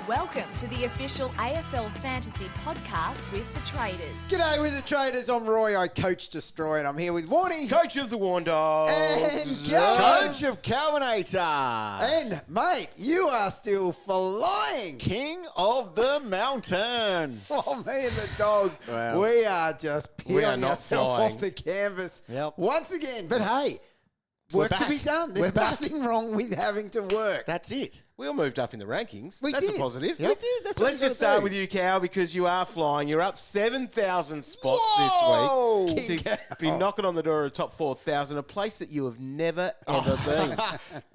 Welcome to the official AFL Fantasy podcast with the Traders. G'day with the Traders. I'm Roy, I coach Destroy, and I'm here with Warnie. Coach of the Warn Dogs. And Calvin. Coach of Calvinator. And, mate, you are still flying. King of the Mountain. Oh, me and the dog, Wow. we are just We are peeling not ourselves flying. off the canvas Yep. once again. But hey, work to back. be done. There's We're back. nothing wrong with having to work. That's it. We all moved up in the rankings. We That's did. a positive. We did. That's what Let's we just gotta start do. with you, Cal, because you are flying. You're up 7,000 spots Whoa! this week. King To be knocking on the door of the top 4,000, a place that you have never, ever been.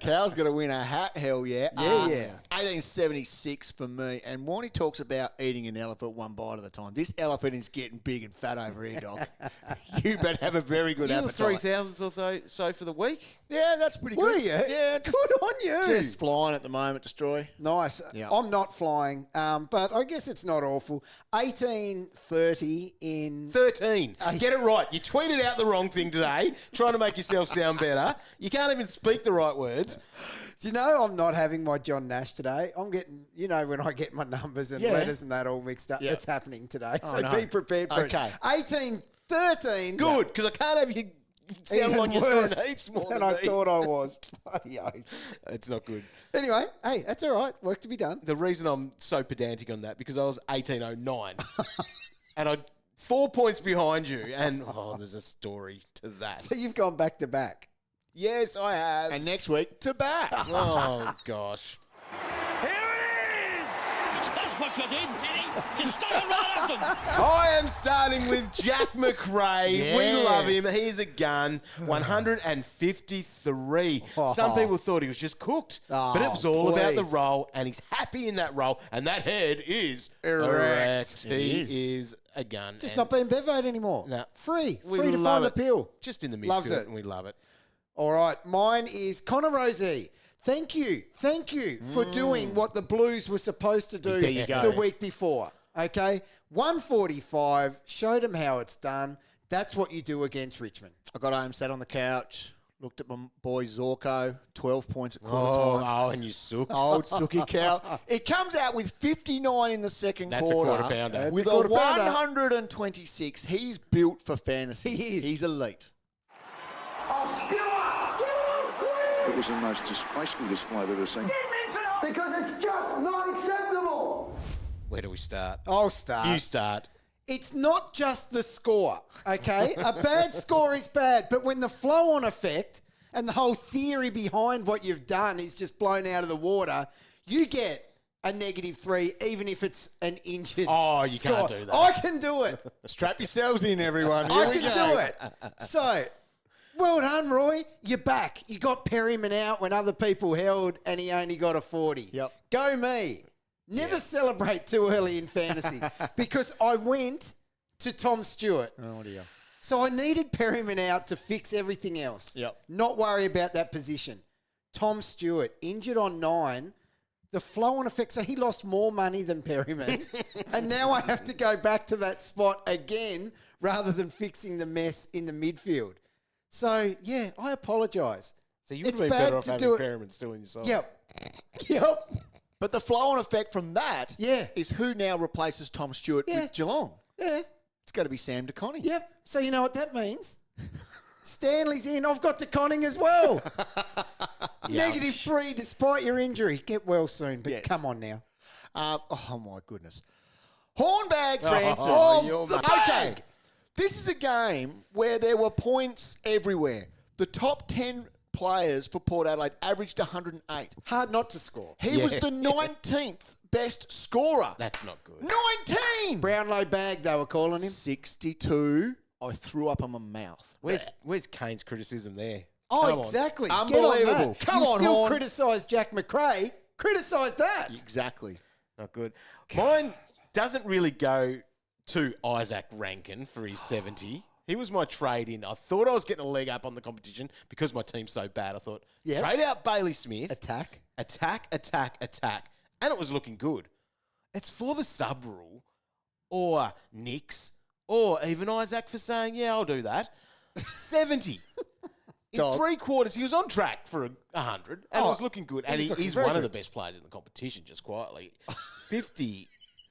Cal's going to win a hat, hell yeah. Yeah. 1876 for me. And Warnie talks about eating an elephant one bite at a time. This elephant is getting big and fat over here, dog. You better have a very good You were appetite. 3,000 or so for the week. Yeah, that's pretty Were good. you? Yeah, Good on you. Just flying at the moment, Destroy. Nice. Yeah. I'm not flying, but I guess it's not awful. 1830 in... 13. Get it right. You tweeted out the wrong thing today, trying to make yourself sound better. You can't even speak the right words. Do you know I'm not having my John Nash today? I'm getting, when I get my numbers and Yeah. letters and that all mixed up, Yeah. it's happening today. So no. be prepared for Okay. it. 1813. Good, because I can't have you sound Even like you're worse scoring heaps more than than I me. thought I was. Bloody oath. It's not good. Anyway, hey, that's all right. Work to be done. The reason I'm so pedantic on that, because I was 1809 and I'm 4 points behind you, and there's a story to that. So you've gone back to back. Yes, I have. And next week, to back. Oh, gosh. Here it is! That's what you did, Jenny. You stole right at them. I am starting with Jack McRae. We Yes. love him. He's a gun. 153. Some people thought he was just cooked, but it was all about the please. role, and he's happy in that role, and that head is erect. It He is a gun. Just and not being bevoed anymore. No. Free. we Free to love find the it. pill. Just in the midfield, Loves it. and we love it. All right, mine is Connor Rosie. Thank you for doing what the Blues were supposed to do There you go. the week before. Okay, 145. Showed them how it's done. That's what you do against Richmond. I got home, sat on the couch, looked at my boy Zorko, 12 points at quarter time. And you suck. Old Sookie Cow. It comes out with 59 in the second That's a quarter. quarter pounder. That's With a a, quarter pounder. 126. He's built for fantasy. He is. He's elite. It was the most disgraceful display I've ever seen. Because it's just not acceptable. Where do we start? I'll start. You start. It's not just the score, okay? A bad score is bad, but when the flow-on effect and the whole theory behind what you've done is just blown out of the water, you get a -3, even if it's an injured Oh, you score. can't do that. I can do it. Strap yourselves in, everyone. I can do it. So, well done, Roy. You're back. You got Perryman out when other people held, and he only got a 40. Yep. Go me. Never celebrate too early in fantasy because I went to Tom Stewart. Oh, dear. So I needed Perryman out to fix everything else. Yep. Not worry about that position. Tom Stewart, injured on 9. The flow-on effect, so he lost more money than Perryman. And now I have to go back to that spot again rather than fixing the mess in the midfield. So, yeah, I apologise. So you would It's have been bad better off to having do it. Perriman still in your side. Yep. But the flow-on effect from that Yeah. is who now replaces Tom Stewart Yeah. with Geelong. Yeah. It's got to be Sam De Koning. Yep. So you know what that means? Stanley's in. I've got De Koning as well. -3 despite your injury. Get well soon, but Yes. come on now. Oh, my goodness. Hornbag Francis. you're the mate. bag. This is a game where there were points everywhere. The top 10 players for Port Adelaide averaged 108. Hard not to score. He was the 19th best scorer. That's not good. 19! Brownlow bag, they were calling him. 62. I threw up on my mouth. Where's Kane's criticism there? Oh, Come on. exactly. Unbelievable. Get on that. Come you on, still Horn. criticise Jack McRae. Criticise that. Exactly. Not good. Mine doesn't really go to Isaac Rankin for his 70. He was my trade in. I thought I was getting a leg up on the competition because my team's so bad. I thought, Yep. trade out Bailey Smith. Attack. Attack. And it was looking good. It's for the sub rule or Nix or even Isaac for saying, yeah, I'll do that. 70. Dog. 3 quarters, he was on track for 100 and it was looking good. And was looking he's very one of good. the best players in the competition, just quietly.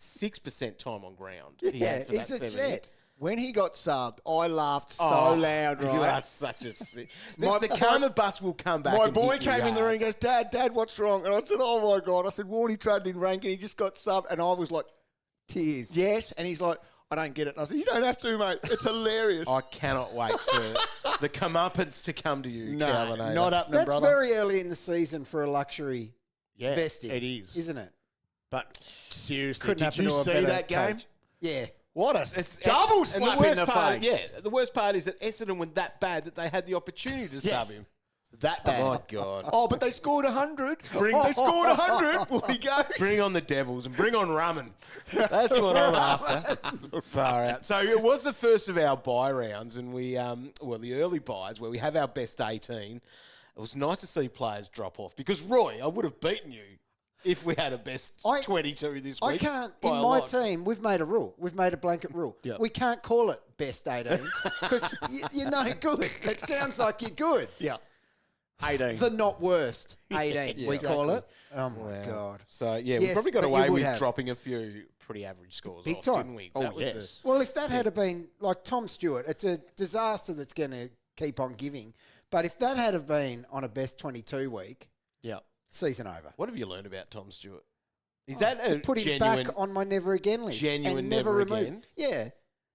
56% time on ground. He Yeah, had for that he's a 70. jet. When he got subbed, I laughed so loud, You right? are such a sick. The karma bus will come back. My and boy hit you came in the hard. ring and goes, Dad, what's wrong? And I said, oh, my God. I said, Warnie traded in rank and he just got subbed. And I was like, Tears. yes. And he's like, I don't get it. And I said, you don't have to, mate. It's hilarious. I cannot wait for the comeuppance to come to you, no, Calvinator. not happening, That's brother. very early in the season for a luxury yeah, vesting. it is. Isn't it? But seriously, Couldn't did happen you to a see better that game? coach. Yeah. What a double And slap the in worst the part, face. yeah, the worst part is that Essendon were that bad that they had the opportunity to Yes. sub him. That bad. My God. Oh, but they scored 100. They scored 100. Woody goes. Bring on the Devils and bring on Rumman. That's what I'm after. Far out. So it was the first of our bye rounds, and we, the early buys where we have our best 18. It was nice to see players drop off because, Roy, I would have beaten you if we had a best 22 this week. I can't. by In a my lot. team, we've made a rule. We've made a blanket rule. Yep. We can't call it best 18 because you're no good. It sounds like you're good. Yeah. 18. The not worst 18, Yeah, we call exactly. it. Oh, my God. So, yeah, we Yes, probably got but you away would with have. dropping a few pretty average scores Big off, time. didn't we? Oh, That was yes. Well, if that had been like Tom Stewart, it's a disaster that's going to keep on giving. But if that had been on a best 22 week, Yeah. season over. What have you learned about Tom Stewart? Is that To a put him genuine... back on my never again list. genuine and never never removed. again? Yeah.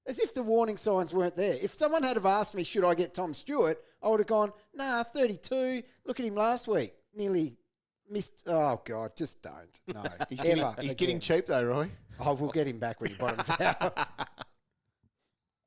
As if the warning signs weren't there. If someone had have asked me, should I get Tom Stewart, I would have gone, nah, 32. Look at him last week. Nearly missed. Oh, God, just don't. No. He's Ever getting, getting again. cheap, though, Roy. Oh, we'll get him back when he bottoms out.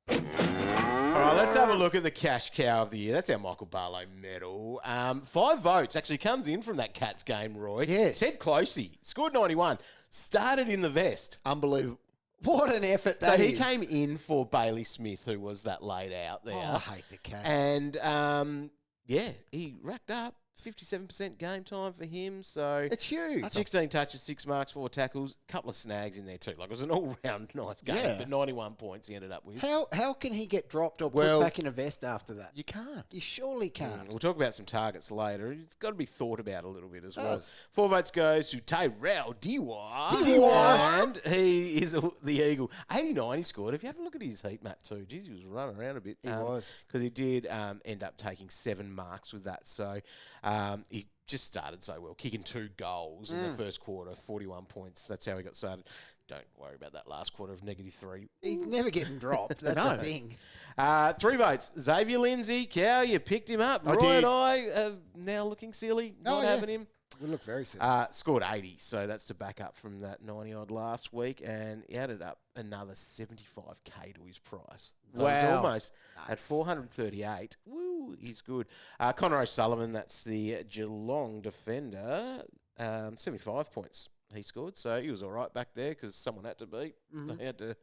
All right, let's have a look at the cash cow of the year. That's our Michael Barlow Medal. 5 votes actually comes in from that Cats game, Roy. Yes. Ted Clohesy scored 91. Started in the vest. Unbelievable. What an effort So that he is. came in for Bailey Smith, who was that laid out there. Oh, I hate the Cats. And, he racked up 57% game time for him. So It's huge. 16 touches, 6 marks, 4 tackles, couple of snags in there too. Like, it was an all-round nice game, Yeah. but 91 points he ended up with. How can he get dropped or Well, put back in a vest after that? You can't. You surely can't. We'll talk about some targets later. It's got to be thought about a little bit as well. Does. 4 votes goes to Tyrell Dewar. Dewar. And he is the Eagle. 89 he scored. If you have a look at his heat map too, geez, he was running around a bit. He was. Because he did end up taking 7 marks with that. So he just started so well, kicking 2 goals in the first quarter, 41 points. That's how he got started. Don't worry about that last quarter of -3. He's never getting dropped. That's the thing. 3 votes. Xavier Lindsay, Cow, you picked him up. I Roy did. and I are now looking silly, not yeah. having him. We look very silly. Scored 80, so that's to back up from that 90-odd last week, and he added up another 75k to his price. So he's Wow. almost at 438. Woo, he's good. Connor O'Sullivan, that's the Geelong defender, 75 points he scored, so he was all right back there because someone had to beat. They had to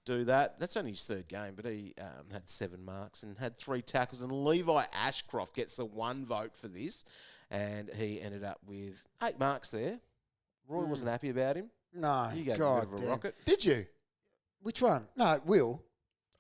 do that. That's only his 3rd game, but he had 7 marks and had 3 tackles, and Levi Ashcroft gets the 1 vote for this. And he ended up with 8 marks there. Roy wasn't happy about him. No, You gave him a God bit of a damn. rocket. Did you? Which one? No, Will.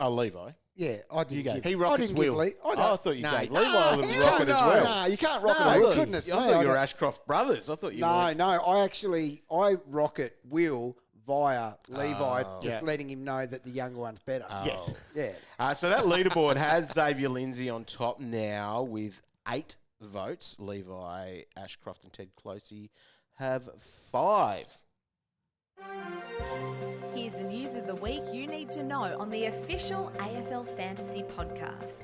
Oh, Levi. Yeah, I didn't You go. give. He I rockets didn't give Will. Lee. I thought you No. gave Levi a little hell rocket as no. well. Nah, you can't rocket No, a Will. goodness I me, thought I you were don't- Ashcroft brothers. I thought you No, were. no. I rocket Will via Levi, just Yeah. letting him know that the younger one's better. Yes. Yeah. So that leaderboard has Xavier Lindsay on top now with 8 votes. Levi, Ashcroft and Ted Clohesy have 5. Here's the news of the week you need to know on the official AFL Fantasy podcast.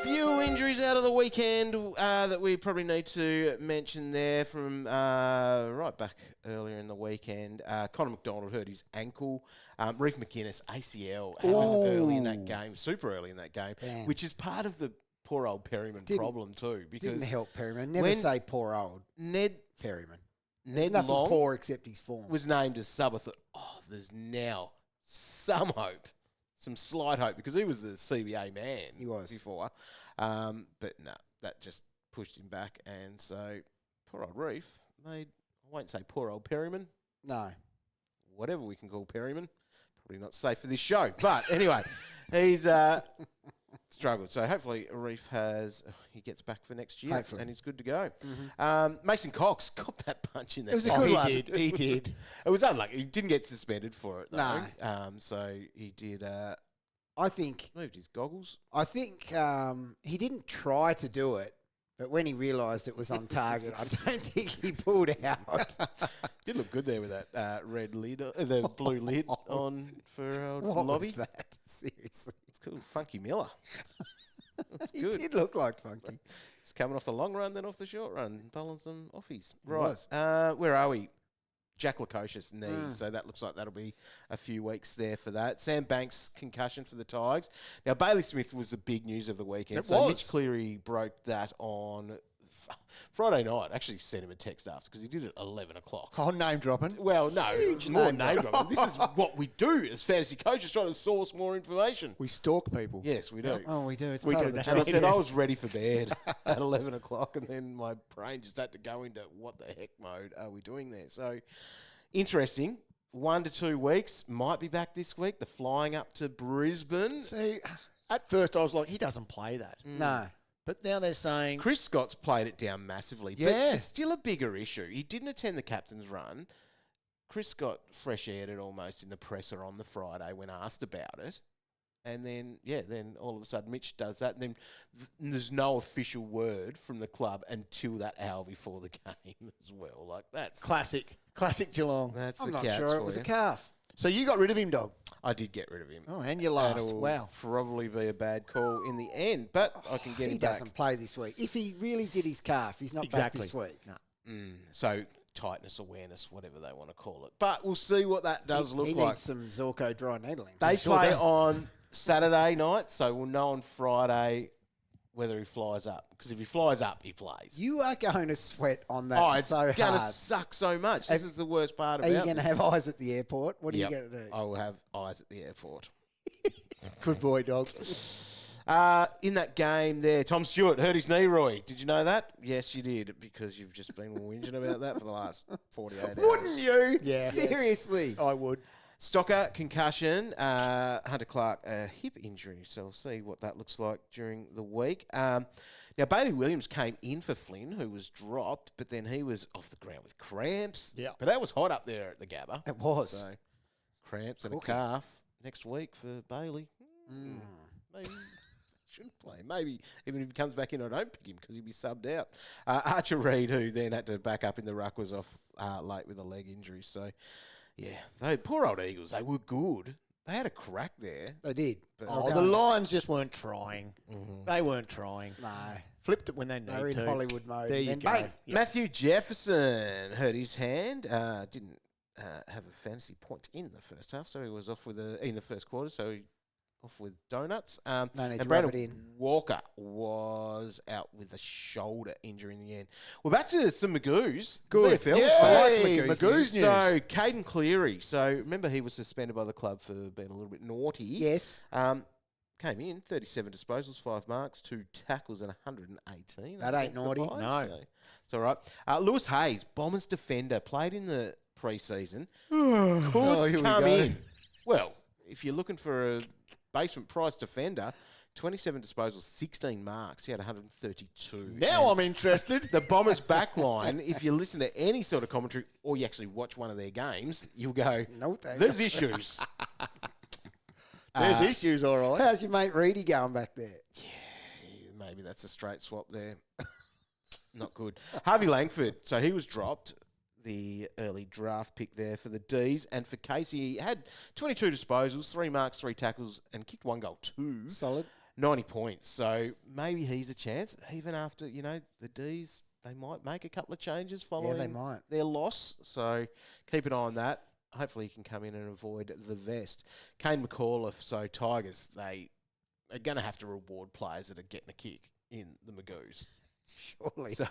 Few injuries out of the weekend that we probably need to mention there from right back earlier in the weekend. Connor McDonald hurt his ankle. Reef McInnes, ACL, happened early in that game, super early in that game, Damn. which is part of the poor old Perryman problem too. Because Didn't help Perryman. Never when say poor old Ned Perryman. Ned Nothing Long poor except his form. was named as sub, I thought, there's now some hope, some slight hope, because he was the CBA man He was. before. But no, that just pushed him back. And so, poor old Reef made, I won't say poor old Perryman, No. whatever we can call Perryman. Probably not safe for this show. But anyway, he's struggled. So hopefully Reef he gets back for next year Hopefully. and he's good to go. Mason Cox got that punch in there. It was a good one. He did. It was unlucky. He didn't get suspended for it, though. No. So he did I think moved his goggles. he didn't try to do it, but when he realised it was on target, I don't think he pulled out. Did look good there with that red lid, the blue lid on for old What Lobby. was that? Seriously. It's cool. Funky Miller. That's He good. did look like Funky. He's coming off the long run, then off the short run, pulling some offies. He Right. was. Where are we? Jack Lukosius knee, so that looks like that'll be a few weeks there for that. Sam Banks concussion for the Tigers. Now Bailey Smith was the big news of the weekend. It was. Mitch Cleary broke that on Friday night. Actually sent him a text after because he did it at 11 o'clock. Oh, name dropping. Well, no, more name name dropping. This is what we do as fantasy coaches, trying to source more information. We stalk people. Yes, we do. Oh, we do. It's We part do of the that. And I job. said I was ready for bed at 11 o'clock, and then my brain just had to go into what the heck mode are we doing there? So, interesting. 1 to 2 weeks. Might be back this week. The flying up to Brisbane. See, at first I was like, he doesn't play that. No. But now they're saying, Chris Scott's played it down massively. But Yeah. it's still a bigger issue. He didn't attend the captain's run. Chris Scott fresh-aired it almost in the presser on the Friday when asked about it. And then all of a sudden Mitch does that. And then there's no official word from the club until that hour before the game as well. Like, that's classic Geelong. that's I'm the not Cats sure it for was you. a calf. So you got rid of him, dog. I did get rid of him. Oh, and you last. That'll Wow. probably be a bad call in the end, but I can get He him back. doesn't play this week. If he really did his calf, he's not back this week. No. So tightness, awareness, whatever they want to call it. But we'll see what that does look he like. needs some Zorko dry needling. They sure play does. on Saturday night, so we'll know on Friday whether he flies up. Because if he flies up, he plays. You are going to sweat on that It's so going to hard. suck so much. This is the worst part Are about you going to this. have eyes at the airport? What are Yep. you going to do? I will have eyes at the airport. Good boy, dog. In that game there, Tom Stewart hurt his knee, Roy. Did you know that? Yes, you did, because you've just been whinging about that for the last 48 hours. Wouldn't you? Yeah. Seriously. I would. Stocker, concussion. Hunter Clark, a hip injury. So we'll see what that looks like during the week. Now, Bailey Williams came in for Flynn, who was dropped, but then he was off the ground with cramps. Yeah. But that was hot up there at the Gabba. It was. So, cramps and Cookie. a calf next week for Bailey. Maybe shouldn't play. Maybe even if he comes back in, I don't pick him because he'll be subbed out. Archer Reid, who then had to back up in the ruck, was off late with a leg injury. So, yeah, they poor old Eagles, they were good. They had a crack there. They did. But Oh, the Lions just weren't trying. Mm-hmm. They weren't trying. No. Flipped it when they They were needed in to. Hollywood mode. There you and go. then bang. Yep. Matthew Jefferson hurt his hand. Didn't have a fantasy point in the first half, so he was off with in the first quarter. So he off with donuts. No need and to Brandon rub it in. Walker was out with a shoulder injury in the end. We're back to some Magoos. Good. VFL. Yeah. I like Hey, Magoos Magoos news. So Caden Cleary. So remember he was suspended by the club for being a little bit naughty. Yes. Came in, 37 disposals, 5 marks, 2 tackles, and 118. That ain't against the naughty. Pies, No. so it's all right. Lewis Hayes, Bombers defender, played in the pre-season. Oh, Could here we come go. in. Well, if you're looking for a basement price defender, 27 disposals, 16 marks. He had 132. Now And I'm interested. the Bombers backline, if you listen to any sort of commentary or you actually watch one of their games, you'll go, No thanks. there's issues. There's issues, all right. How's your mate Reedy going back there? Maybe that's a straight swap there. Not good. Harvey Langford, so he was dropped, the early draft pick there for the Ds. And for Casey, he had 22 disposals, 3 marks, 3 tackles, and kicked 1 goal, 2. Solid. 90 points. So maybe he's a chance, even after, the Ds, they might make a couple of changes following might. their loss. So keep an eye on that. Hopefully he can come in and avoid the vest. Kane McAuliffe, so Tigers, they are going to have to reward players that are getting a kick in the Magoos. Surely. So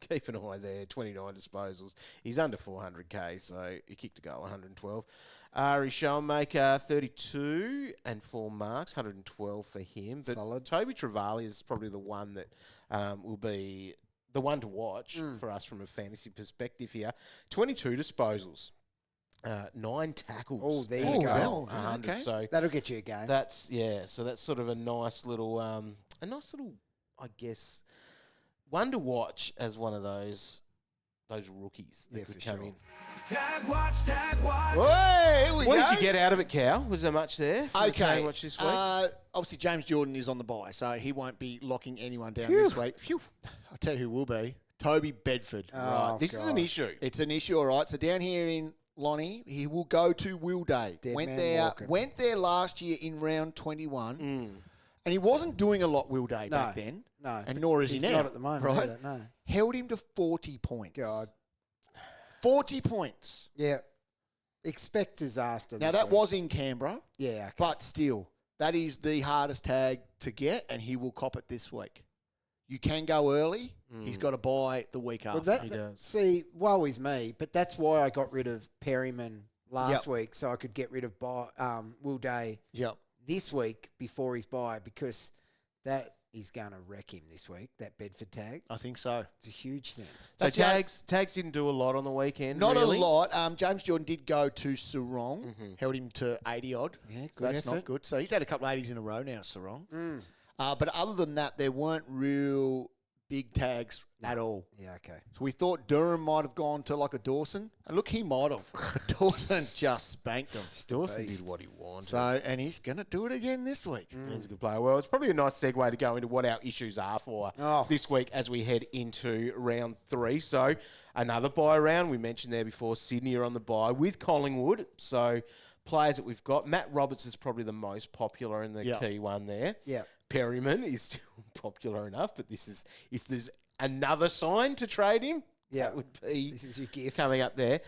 keep an eye there. 29 disposals. He's under 400k, so he kicked a goal, 112. Ari Schoenmaker, 32 and 4 marks, 112 for him. But Solid. Toby Travali is probably the one that will be the one to watch for us from a fantasy perspective here. 22 disposals. 9 tackles. Oh, there and you go. goal, Well, 100. okay. So That'll get you a game. so that's sort of a nice little, I guess, one to watch as one of those rookies that could for come sure. in. Tag watch, tag watch. Hey, here we What go. did you get out of it, Cal? Was there much there for the Tag Watch this week? Obviously, James Jordan is on the bye, so he won't be locking anyone down this week. Phew. I'll tell you who will be. Toby Bedford. Right, this is an issue. It's an issue, all right. So down here in Lonnie, he will go to Will Day. Dead Went man walking. there last year in round 21. And he wasn't doing a lot, Will Day, back No, then. no, And nor is he he's now. not at the moment, right? either, no. Held him to 40 points. God. 40 points. Yeah. Expect disaster. Now, this that week. was in Canberra, Yeah. Okay. but still, that is the hardest tag to get, and he will cop it this week. You can go early. He's got to buy the week after. Well, He does. see, woe is me, but that's why I got rid of Perryman last week, so I could get rid of Will Day Yep. this week before his bye, because that is going to wreck him this week, that Bedford tag. I think so. It's a huge thing. So That's the tags didn't do a lot on the weekend. Not really. a lot. James Jordan did go to Sarong, held him to 80 odd. Yeah, So good that's not effort. good. So he's had a couple of 80s in a row now, Sarong. But other than that, there weren't real big tags at all. Yeah, okay. So we thought Durham might have gone to like a Dawson. And look, he might have. But Dawson just spanked him. Dawson did what he wanted. So, and he's going to do it again this week. He's a good player. Well, it's probably a nice segue to go into what our issues are for Oh. this week as we head into round 3. So another bye round. We mentioned there before, Sydney are on the bye with Collingwood. So players that we've got, Matt Roberts is probably the most popular and the Yeah. key one there. Yeah. Perryman is still popular enough, but this is, if there's another sign to trade him, Yeah. that would be This is your gift. coming up there.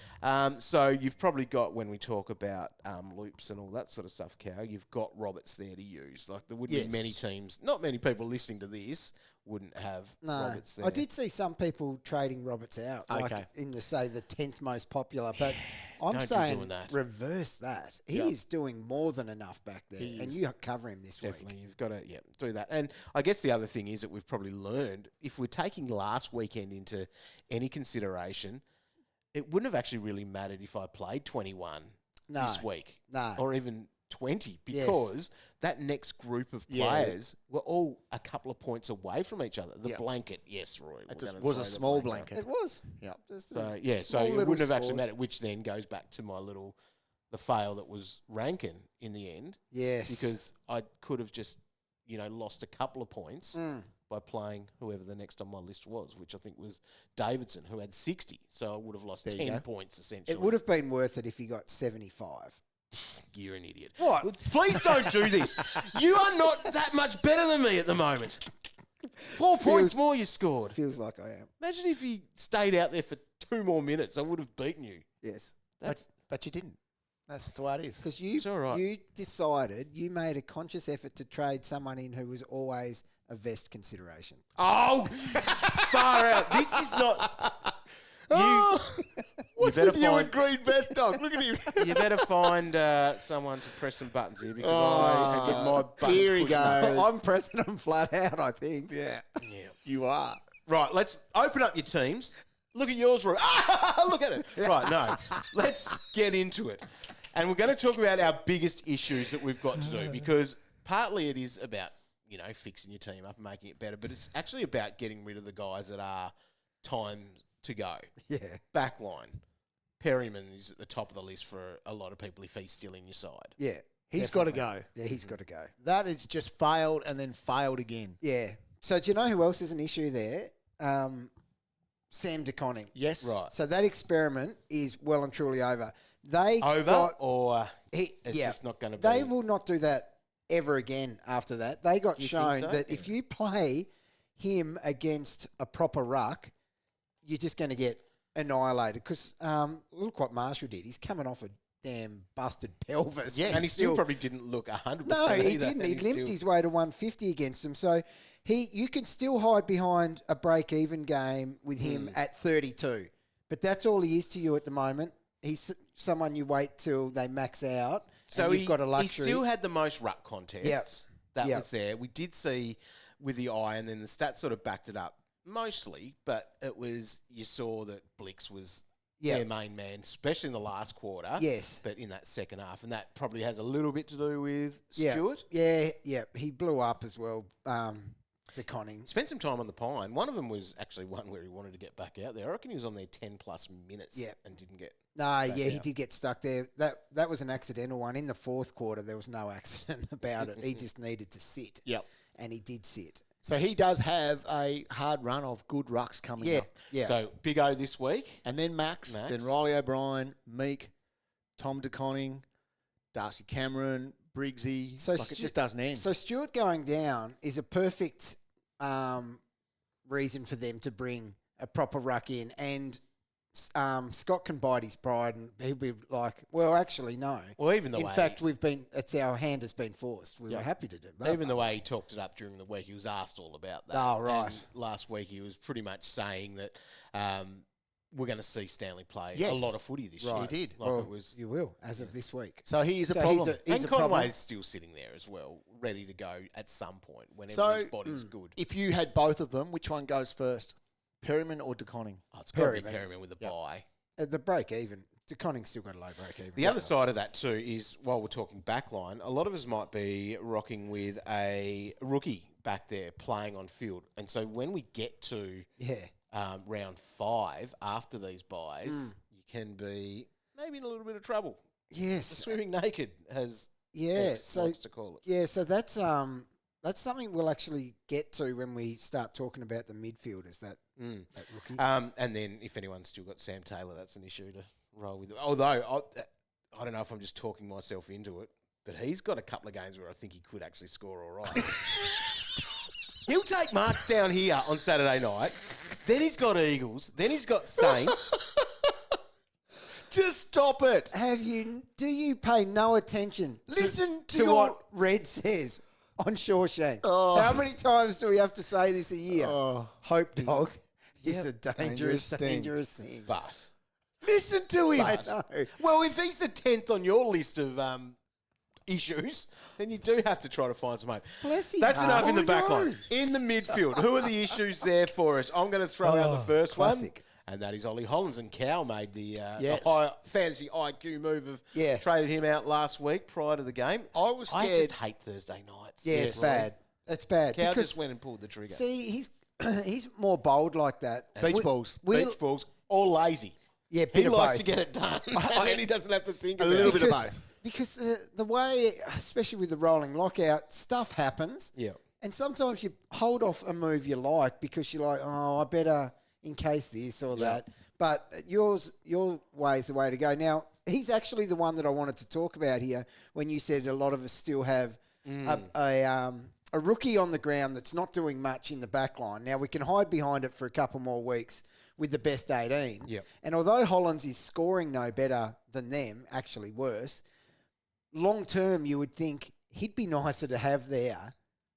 So you've probably got, when we talk about loops and all that sort of stuff, Cal, you've got Roberts there to use. Like, there wouldn't Yes. be many teams, not many people listening to this wouldn't have No, Roberts there. I did see some people trading Roberts out, like Okay. in the, say, the 10th most popular. But I'm don't be saying doing that. reverse that. He Yeah. is doing more than enough back there, He and is. you cover him this Definitely, week. you've got to do that. And I guess the other thing is that we've probably learned, if we're taking last weekend into any consideration, it wouldn't have actually really mattered if I played 21 No. this week. No. Or even 20, Yes. because that next group of Yeah. players were all a couple of points away from each other. The Yeah. blanket, yes, Roy. It we're just gonna was a throw the small blanket. It was. Yeah. Just a So, yeah, so small it little wouldn't have actually scores. mattered, which then goes back to my the fail that was Rankin in the end. Yes. Because I could have just, lost a couple of points by playing whoever the next on my list was, which I think was Davidson, who had 60. So I would have lost There you 10 go. points, essentially. It would have been worth it if he got 75. You're an idiot. What? Please don't do this. You are not that much better than me at the moment. 4 points more you scored. Feels like I am. Imagine if he stayed out there for 2 more minutes. I would have beaten you. Yes. But you didn't. That's the way it is. Because you, It's all right. you decided, you made a conscious effort to trade someone in who was always a vest consideration. Oh, far out. This is not... What's better with you find- and green vest dog? Look at him. You better find someone to press some buttons here, because I get my buttons here he pushed up. goes. I'm pressing them flat out, I think. Yeah. Yeah. You are. Right, let's open up your teams. Look at yours, Roy. Ah, look at it. Right, no. Let's get into it. And we're going to talk about our biggest issues that we've got to do, because partly it is about, fixing your team up and making it better, but it's actually about getting rid of the guys that are time to go. Yeah. Backline. Perryman is at the top of the list for a lot of people if he's still in your side. Yeah. He's got to go. Yeah, he's got to go. That is just failed and then failed again. Yeah. So do you know who else is an issue there? Sam De Koning. Yes. Right. So that experiment is well and truly over. They Over got, or he, it's yeah, just not going to be... They will not do that ever again after that. They got You think shown so? that if you play him against a proper ruck, you're just going to get annihilated. Because look what Marshall did. He's coming off a damn busted pelvis. Yeah, and he still probably didn't look 100% No, he either. didn't. He He's limped still- his way to 150 against them. So you can still hide behind a break-even game with him at 32. But that's all he is to you at the moment. He's someone you wait till they max out. So and you've got a he luxury. still had the most ruck contests. Yep. That Yep. was there. We did see with the eye, and then the stats sort of backed it up mostly, but it was, you saw that Blix was their main man, especially in the last quarter. Yes. But in that second half. And that probably has a little bit to do with Yeah. Stewart. Yeah. He blew up as well. De Koning. Spent some time on the Pine. One of them was actually one where he wanted to get back out there. I reckon he was on there 10-plus minutes and didn't get He did get stuck there. That was an accidental one. In the fourth quarter, there was no accident about it. He just needed to sit. Yep. And he did sit. So he does have a hard run of good rucks coming up. Yeah. So, Big O this week. And then Max, then Riley O'Brien, Meek, Tom De Koning, Darcy Cameron, Briggsy. So it just doesn't end. So Stewart going down is a perfect reason for them to bring a proper ruck in. And Scott can bite his pride and he'll be like, well, actually, no. Well, even the In way... fact, it's our hand has been forced. We were happy to do it. Even the way he talked it up during the week, he was asked all about that. Oh, right. And last week, he was pretty much saying that we're going to see Stanley play Yes. a lot of footy this year. Right. He did. Like Well, it was, you will, as of this week. So he is a So problem. he's and a problem. Conway's still sitting there as well, ready to go at some point whenever So, his body's good. If you had both of them, which one goes first? Perryman or De Koning? Oh, it's got to be Perryman. Perryman with a bye. At the break even, De Koning's still got a low break even. The other side of that too is, while we're talking backline, a lot of us might be rocking with a rookie back there playing on field. And so when we get to round 5 after these buys, you can be maybe in a little bit of trouble. Yes. Swimming naked, as X so likes to call it. Yeah, so that's something we'll actually get to when we start talking about the midfielders, that rookie. And then if anyone's still got Sam Taylor, that's an issue to roll with. Although, I don't know if I'm just talking myself into it, but he's got a couple of games where I think he could actually score all right. He'll take marks down here on Saturday night. Then he's got Eagles. Then he's got Saints. Just stop it. Do you pay no attention Listen to to your- what Red says on Shawshank? How many times do we have to say this a year? Hope dog is a dangerous thing. But Listen to him. I know. well, if he's the 10th on your list of issues, then you do have to try to find some hope. Bless his That's heart. enough in the Oh, back no. line. In the midfield, who are the issues there for us? I'm going to throw out the first classic. one, and that is Ollie Hollands. And Cal made the Yes. high fantasy IQ move of traded him out last week prior to the game. I was I scared. just hate Thursday nights. Yeah, it's bad. It's bad. Cal because, just went and pulled the trigger. see, he's more bold like that. Beach balls. Beach balls, all lazy. Yeah, He bit of likes both. to get it done, and then he doesn't have to think A about little it. bit of both. Because the way, especially with the rolling lockout, stuff happens. Yeah. And sometimes you hold off a move you like because you're like, oh, I better in case this or that. But your way is the way to go. Now, he's actually the one that I wanted to talk about here when you said a lot of us still have a rookie on the ground that's not doing much in the back line. Now, we can hide behind it for a couple more weeks with the best 18. Yep. And although Hollands is scoring no better than them, actually worse, long term you would think he'd be nicer to have there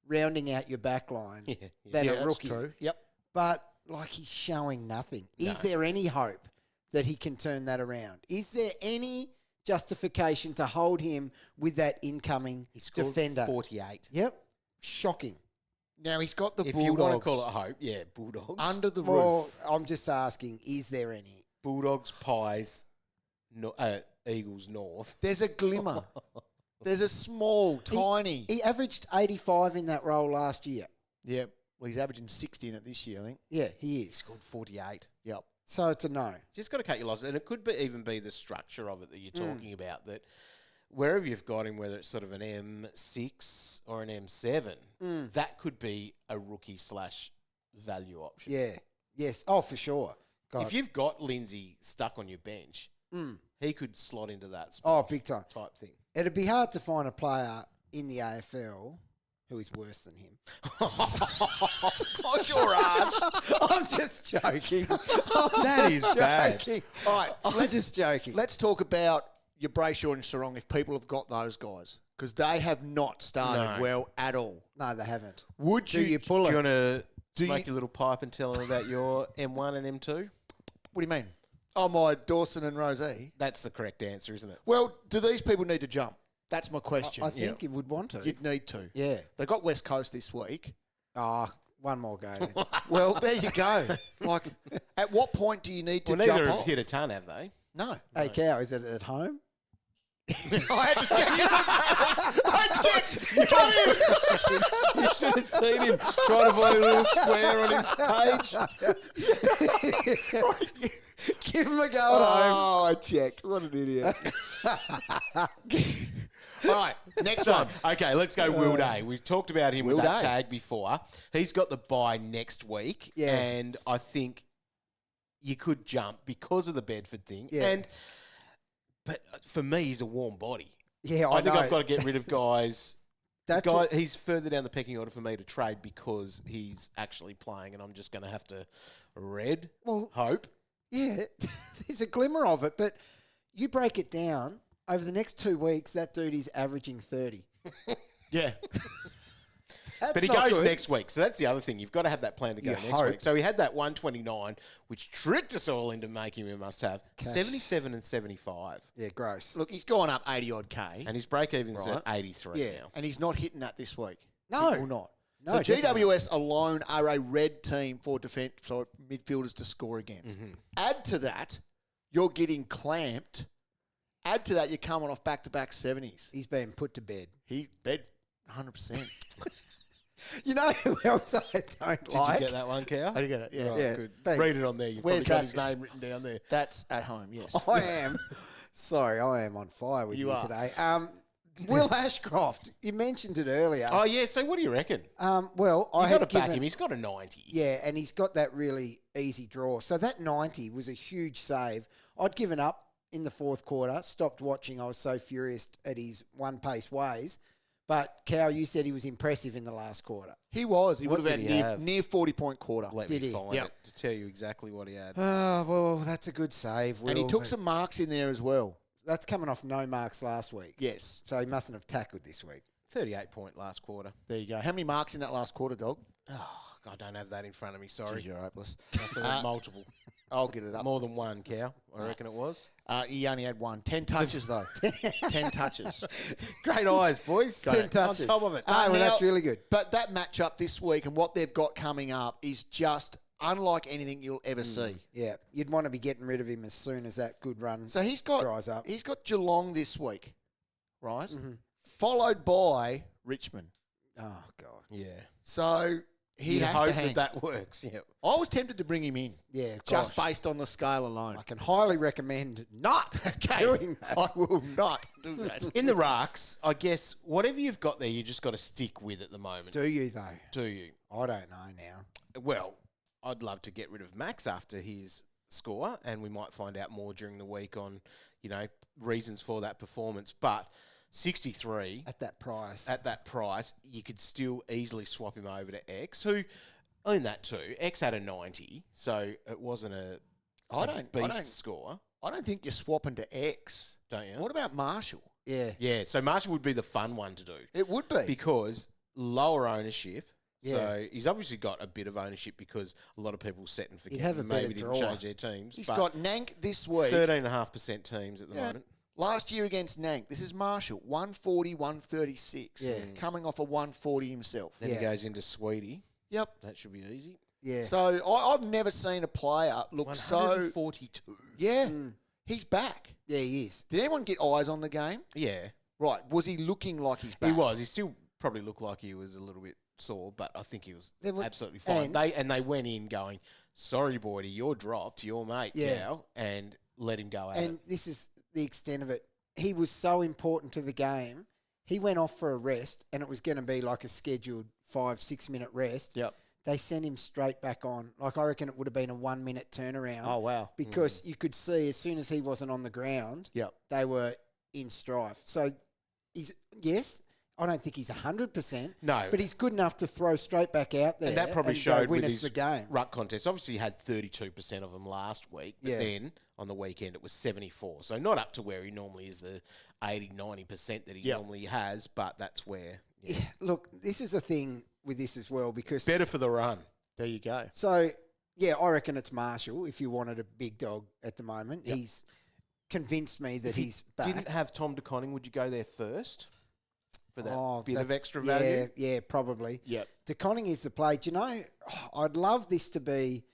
rounding out your back line than a rookie. That's true. Yep. But like he's showing nothing. Is there any hope that he can turn that around? Is there any justification to hold him with that incoming defender? 48. Yep. Shocking. Now he's got the If Bulldogs you want to call it hope, Bulldogs. under the Well, roof. I'm just asking, is there any? Bulldogs, Pies, Eagles, North. There's a glimmer. There's a small, tiny. He averaged 85 in that role last year. Yeah. Well, he's averaging 60 in it this year, I think. Yeah, he He is. scored 48. Yep. So it's a no. Just got to cut your losses. And it could even be the structure of it that you're talking about, that wherever you've got him, whether it's sort of an M6 or an M7, that could be a rookie / value option. Yeah. Yes. Oh, for sure. God. If you've got Lindsay stuck on your bench, he could slot into that Oh, spot big time. type thing. It'd be hard to find a player in the AFL who is worse than him. Fuck your ass. I'm just joking. That is bad. Joking. All right. I'm just joking. Let's talk about your Brayshaw and Sarong if people have got those guys. Because they have not started No. well at all. No, they haven't. Would Do you pull Do it? you want to Do smoke you- your little pipe and tell them about your M1 and M2? What do you mean? Oh, my Dawson and Rosie. That's the correct answer, isn't it? Well, do these people need to jump? That's my question. I think you would want to. You'd need to. Yeah. They got West Coast this week. Oh, One more go. Then. Well, there you go. Like, at what point do you need to Well, jump neither have off? hit a ton, have they? No. Hey, Cow, is it at home? I had to check. I checked. You should have seen him trying to find a little square on his page. Give him a go at home. Oh, I checked. What an idiot. All right, next one. Okay, let's go Will Day. We've talked about him with Will that Day. tag before. He's got the bye next week. Yeah. And I think you could jump because of the Bedford thing. Yeah. But for me, he's a warm body. Yeah, I think know. I've got to get rid of guys. That's what- He's further down the pecking order for me to trade because he's actually playing, and I'm just going to have to hope. Yeah, there's a glimmer of it, but you break it down, over the next 2 weeks, that dude is averaging 30. Yeah. That's But he not goes good. next week, so that's the other thing. You've got to have that plan to go You next hope. week. So he had that 129, which tricked us all into making him a must-have. Cash. 77 and 75. Yeah, gross. Look, he's gone up 80-odd K. And his break-even's Right. at 83 Yeah. now. And he's not hitting that this week. No. He will not. No, So definitely. GWS alone are a red team for midfielders to score against. Mm-hmm. Add to that, you're getting clamped. Add to that, you're coming off back-to-back 70s. He's been put to bed. He's bed 100%. You know who else I don't Did like? you get that one, Cow? I get it, yeah. Right, Yeah, good. thanks. Read it on there. You've Where's probably got that? his name written down there. That's at home, yes. I am. Sorry, I am on fire with You you are. today. Will Ashcroft, you mentioned it earlier. Oh, yeah, so what do you reckon? Well, I You've had got to back given, him. He's got a 90. Yeah, and he's got that really easy draw. So that 90 was a huge save. I'd given up in the fourth quarter, stopped watching. I was so furious at his one-pace ways. But, Cow, you said he was impressive in the last quarter. He was. He What would have did had he have? near 40-point quarter. Let Did me he? find Yep. it to tell you exactly what he had. Oh, well, that's a good save, Will. And he took some marks in there as well. That's coming off no marks last week. Yes. So he mustn't have tackled this week. 38-point last quarter. There you go. How many marks in that last quarter, dog? Oh, I don't have that in front of me, sorry. Jeez, you're hopeless. That's multiple. I'll get it up. More than one, Cow, I reckon it was. He only had one. 10 touches, though. 10 touches. Great eyes, boys. 10 touches. On top of it. Ah, well, now- that's really good. But that matchup this week and what they've got coming up is just unlike anything you'll ever see. Yeah, you'd want to be getting rid of him as soon as that good run So he's dries up. got Geelong this week, right? Mm-hmm. Followed by Richmond. Oh, God. Yeah. So he You'd has hope to hang. that works, yeah. I was tempted to bring him in. Yeah, Just gosh. based on the scale alone. I can highly recommend not doing that. I will not do that. In the rucks, I guess whatever you've got there, you just got to stick with at the moment. Do you, though? Do you? I don't know now. Well, I'd love to get rid of Max after his score, and we might find out more during the week on, reasons for that performance. But 63 At that price. at that price, you could still easily swap him over to X, who owned that too. X had a 90, so it wasn't a beast score, I don't think you're swapping to X. don't you? What about Marshall? yeah. Yeah, so Marshall would be the fun one to do It would be. because lower ownership. Yeah. So he's obviously got a bit of ownership because a lot of people set and forget. He'd have a and better maybe didn't draw. change their teams. He's but got Nank this week. 13.5% teams at the moment. Last year against Nank, this is Marshall, 140, 136. Yeah. Coming off a 140 himself. Then Yeah. he goes into Sweetie. Yep. That should be easy. Yeah. So I've never seen a player look so... 142. Yeah. He's back. yeah, he is. Did anyone get eyes on the game? Yeah, Right. Was he looking like he's back? he was. He still probably looked like he was a little bit sore, but I think he was There were- absolutely fine. and- They went in going, sorry, Boydie, you're dropped, your mate, Yeah. Cow, and let him go at And it. this is the extent of it. He was so important to the game. He went off for a rest, and it was going to be like a scheduled 5-6 minute rest. Yep. They sent him straight back on. Like, I reckon it would have been a 1 minute turnaround. Oh, wow. Because you could see as soon as he wasn't on the ground, Yep. they were in strife. So, yes, I don't think he's 100%. No. But he's good enough to throw straight back out there. And that probably go showed win with us his the game. ruck contest. Obviously, he had 32% of them last week, but Yeah. then on the weekend it was 74. So not up to where he normally is, the 80, 90% that he Yep. normally has, but that's where. Yeah. Yeah, look, this is a thing with this as well because Better for the run. There you go. So, yeah, I reckon it's Marshall if you wanted a big dog at the moment. He's convinced me that If you he's back. didn't have Tom De Koning, would you go there first? for that bit of that's- extra value. Yeah, probably. Yep. De Koning is the play. Do you know, I'd love this to be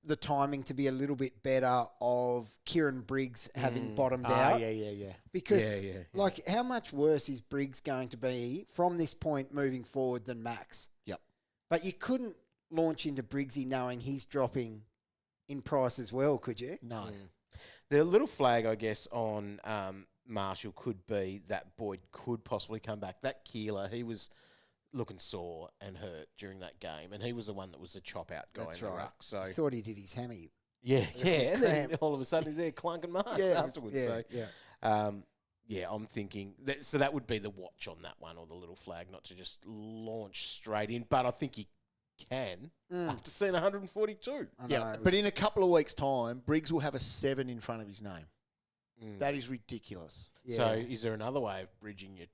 the timing to be a little bit better of Kieran Briggs having bottomed out. Yeah. Because, Yeah. like, how much worse is Briggs going to be from this point moving forward than Max? Yep. But you couldn't launch into Briggsy knowing he's dropping in price as well, could you? No. The little flag, I guess, on Marshall could be that Boyd could possibly come back. That Keeler, he was looking sore and hurt during that game, and he was the one that was the chop out guy That's in the right. ruck. So I thought he did his hammy. yeah, and then all of a sudden he's there clunking marks afterwards. I'm thinking so that would be the watch on that one, or the little flag, not to just launch straight in. But I think he can after seeing 142. I know, Yeah, it but was- in a couple of weeks' time, Briggs will have a 7 in front of his name. That is ridiculous. So is there another way of bridging your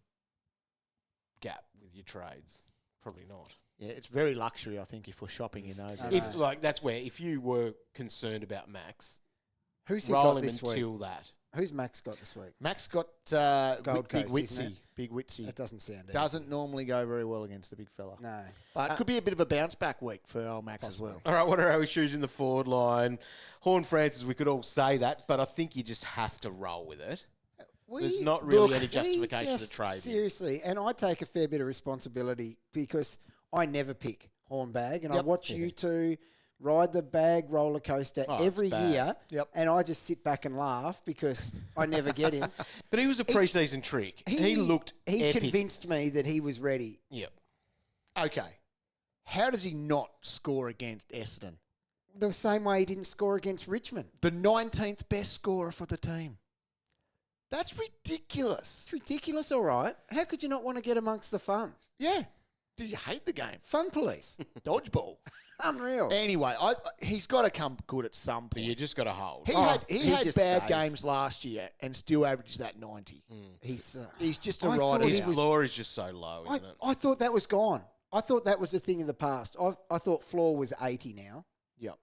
gap with your trades? Probably not. Yeah, it's very luxury, I think, if we're shopping in those. I areas. If that's where if you were concerned about Max, Who's he roll got him this week? until that. Who's Max got this week? Max got Gold Big Coast, isn't Witsy. Big Witsy. That doesn't sound easy. Doesn't normally go very well against the big fella. No. But it could be a bit of a bounce back week for old Max as well. All right, what are our issues in the forward line? Horne-Francis, we could all say that, but I think you just have to roll with it. There's not really any justification to trade him. Seriously, and I take a fair bit of responsibility because I never pick Hornbag, and I Yep. watch you two ride the bag roller coaster Oh, it's every bad. year, Yep. and I just sit back and laugh because I never get him. But he was a preseason trick. He looked He epic. convinced me that he was ready. Yep. Okay. How does he not score against Essendon? The same way he didn't score against Richmond. The 19th best scorer for the team. That's ridiculous. It's ridiculous, all right. How could you not want to get amongst the fun? Yeah. Do you hate the game? Fun police. Dodgeball. Unreal. Anyway, he's got to come good at some But point. you just got to hold. He he had just bad stays. games last year and still averaged that 90. He's He's just a I thought rider. His he was- floor is just so low, isn't it? I thought that was gone. I thought that was a thing in the past. I thought floor was 80 now. Yep.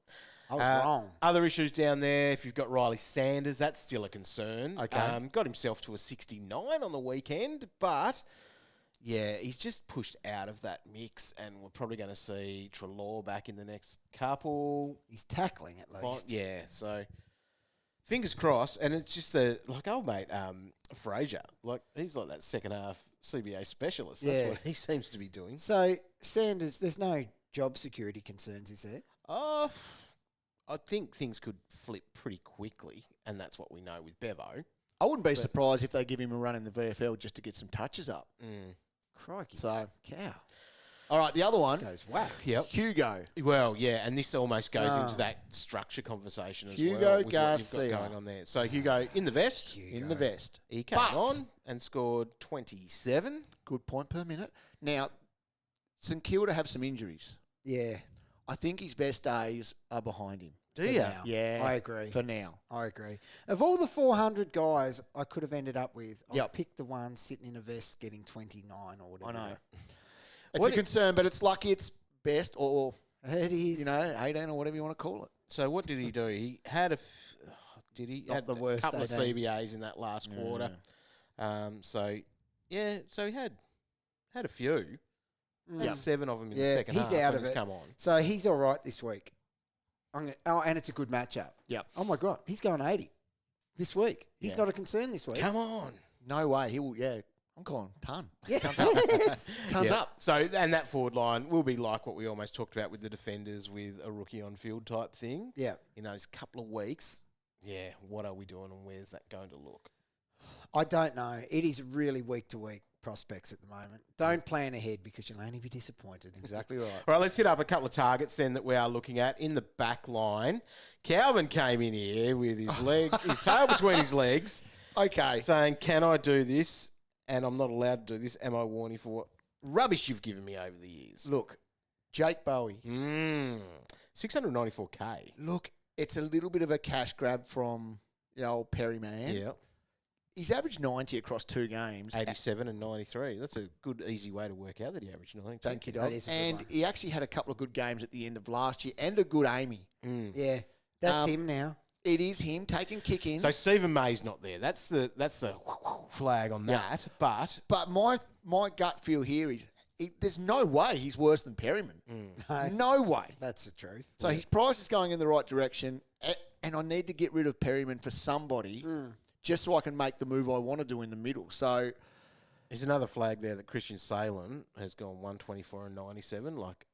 I was wrong. Other issues down there, if you've got Riley Sanders, that's still a concern. Okay. Got himself to a 69 on the weekend, but yeah, he's just pushed out of that mix, and we're probably going to see Treloar back in the next couple. He's tackling at least. Yeah, so fingers crossed. And it's just like old mate Fraser, like he's like that second half CBA specialist. That's Yeah. what he seems to be doing. So, Sanders, there's no job security concerns, is there? I think things could flip pretty quickly, and that's what we know with Bevo. I wouldn't be surprised if they give him a run in the VFL just to get some touches up. Crikey. So, Cow. all right, the other one, Goes whack. Yep. Hugo. Well, yeah, and this almost goes into that structure conversation as Hugo well. With what Garcia. you've got going on there. So Hugo in the vest. In the vest. He came But- on and scored 27. Good point per minute. Now, St Kilda have some injuries. Yeah. I think his best days are behind him. Do For you? now. Yeah. I agree. For now. I agree. Of all the 400 guys I could have ended up with, I've Yep. picked the one sitting in a vest getting 29 or whatever. I know. It's a concern, but it's lucky it's best or, It is. 18 or whatever you want to call it. So what did he do? He had did he? Not Had the worst, a couple of 18. CBAs in that last quarter. So he had a few. Had 7 of them in the Yeah, second he's half. out when of he's it. Come on. So he's all right this week. And it's a good matchup. Yep. Oh, my God. He's going 80 this week. He's Yeah. not a concern this week. Come on. No way. He will, yeah. I'm calling ton. Yeah. Tons Yeah. up. So, and that forward line will be like what we almost talked about with the defenders with a rookie on field type thing. Yeah. In those couple of weeks, yeah, what are we doing and where's that going to look? I don't know. It is really week to week prospects at the moment. Don't plan ahead because you'll only be disappointed. Exactly right. All right, let's hit up a couple of targets then that we are looking at in the back line. Calvin came in here with his tail between his legs, Okay. saying, "Can I do this? And I'm not allowed to do this. Am I Warnie for what rubbish you've given me over the years?" Look, Jake Bowey. 694K. Look, it's a little bit of a cash grab from old Perry man. Yeah. He's averaged 90 across 2 games. 87 and 93. That's a good, easy way to work out that he averaged 90. Thank you, That Dog. is a good And one. he actually had a couple of good games at the end of last year and a good Amy. Yeah. That's Um, him now. It is him taking kick-ins. So Stephen May's not there. That's the flag on that. But But my gut feel here is there's no way he's worse than Perryman. No way. That's the truth. So his price is going in the right direction, and I need to get rid of Perryman for somebody just so I can make the move I want to do in the middle. So there's another flag there that Christian Salem has gone 124 and 97. Like,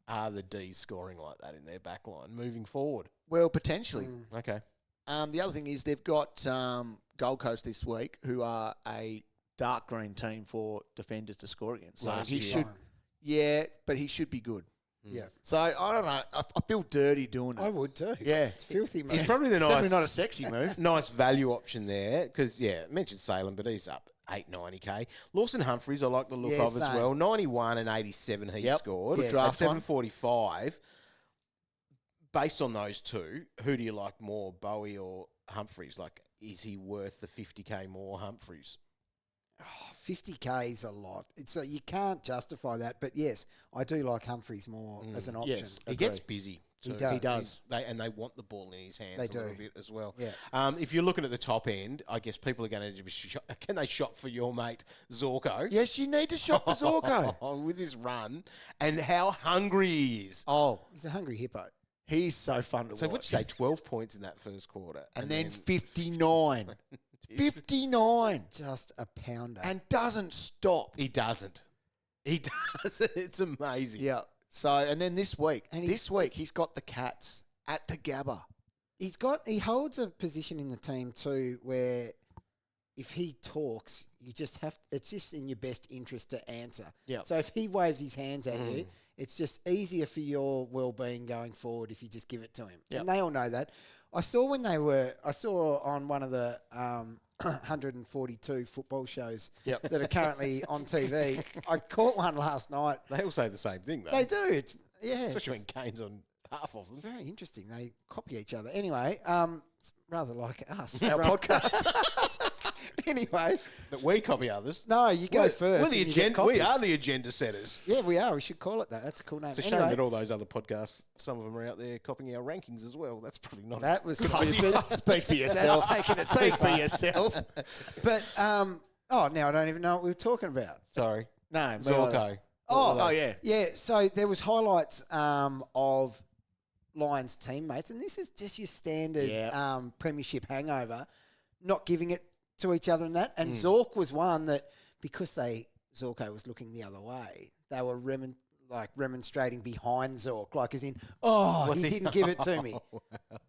are the D's scoring like that in their back line moving forward? well, potentially. Okay. The other thing is they've got Gold Coast this week, who are a dark green team for defenders to score against. So Last he year. should, yeah, but he should be good. Yeah. So I don't know. I feel dirty doing it. I would too. Yeah. It's filthy, mate. He's probably the It's nice, definitely not a sexy move. nice value option there because, I mentioned Salem, but he's up 890k. Lawson Humphries, I like the look Yeah, of as same. well. 91 and 87 he scored. Good At draft one. 745. Based on those two, who do you like more, Bowey or Humphries? Like, is he worth the 50k more, Humphries? 50k is a lot. It's you can't justify that. But yes, I do like Humphries more as an option. Yes. He gets busy. He too. does. He does. And they want the ball in his hands They a little do. bit as well. Yeah. If you're looking at the top end, I guess people are going to be can they shop for your mate Zorko? Yes, you need to shop for Zorko. With his run and how hungry he is. Oh, He's a hungry hippo. he's so fun to So watch. what'd you say, 12 points in that first quarter? And then 59. 59. Just a pounder. And doesn't stop. He doesn't. He doesn't. It's amazing. Yeah. So, and then this week, And he's got the Cats at the Gabba. he holds a position in the team too where if he talks, you just it's just in your best interest to answer. Yeah. So if he waves his hands at you, it's just easier for your well-being going forward if you just give it to him. Yeah. And they all know that. I saw on one of the 142 football shows Yep. that are currently on TV. I caught one last night. They all say the same thing, though. They do. It's Especially when it's Kane's on half of them. very interesting. They copy each other. Anyway, it's rather like us. Our podcast. Anyway, But we copy others. no, you go first. We're the and you get agenda. We copied. are the agenda setters. Yeah, we are. We should call it that. That's a cool name. It's a shame Anyway, that all those other podcasts, some of them are out there copying our rankings as well. That's probably not. that was Speak for That's yourself. taking it Speak too for far. yourself. But now I don't even know what we were talking about. Sorry. No, Zorko. Oh, yeah. Yeah, so there was highlights of Lions teammates, and this is just your standard Yeah. premiership hangover, not giving it to each other and that. And Zork was one that because Zorko was looking the other way, they were remonstrating behind Zork, like as in, he didn't give it to me.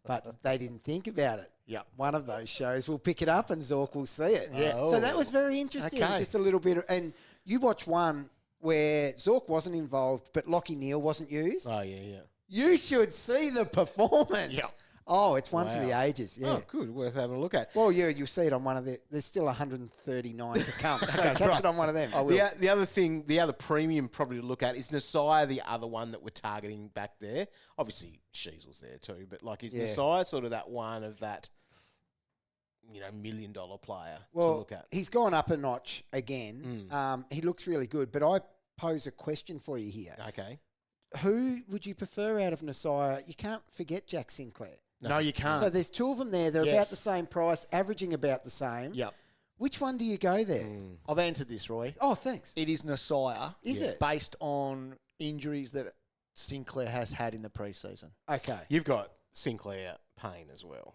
But they didn't think about it. Yep. One of those shows will pick it up and Zork will see it. Yeah. So that was very interesting. Okay. Just a little bit. And you watch one where Zork wasn't involved, but Lockie Neal wasn't used. Oh, yeah. You should see the performance. Yep. Oh, it's one for the Wow. ages. Yeah. Oh, good. Worth having a look at. Well, you'll see it on one of there's still 139 to come. So catch it on one of them. The other thing, the other premium probably to look at is Nasai, the other one that we're targeting back there. Obviously, Sheasel's there too, but like is Nasai sort of that one of that, $1 million player to look at? He's gone up a notch again. He looks really good, but I pose a question for you here. Okay. Who would you prefer out of Nasai? You can't forget Jack Sinclair. No, you can't. So there's two of them there. They're about Yes. the same price, averaging about the same. Yep. Which one do you go there? I've answered this, Roy. Oh, thanks. It is Nasaya. Is it? Based on injuries that Sinclair has had in the preseason. Okay. You've got Sinclair Payne as well.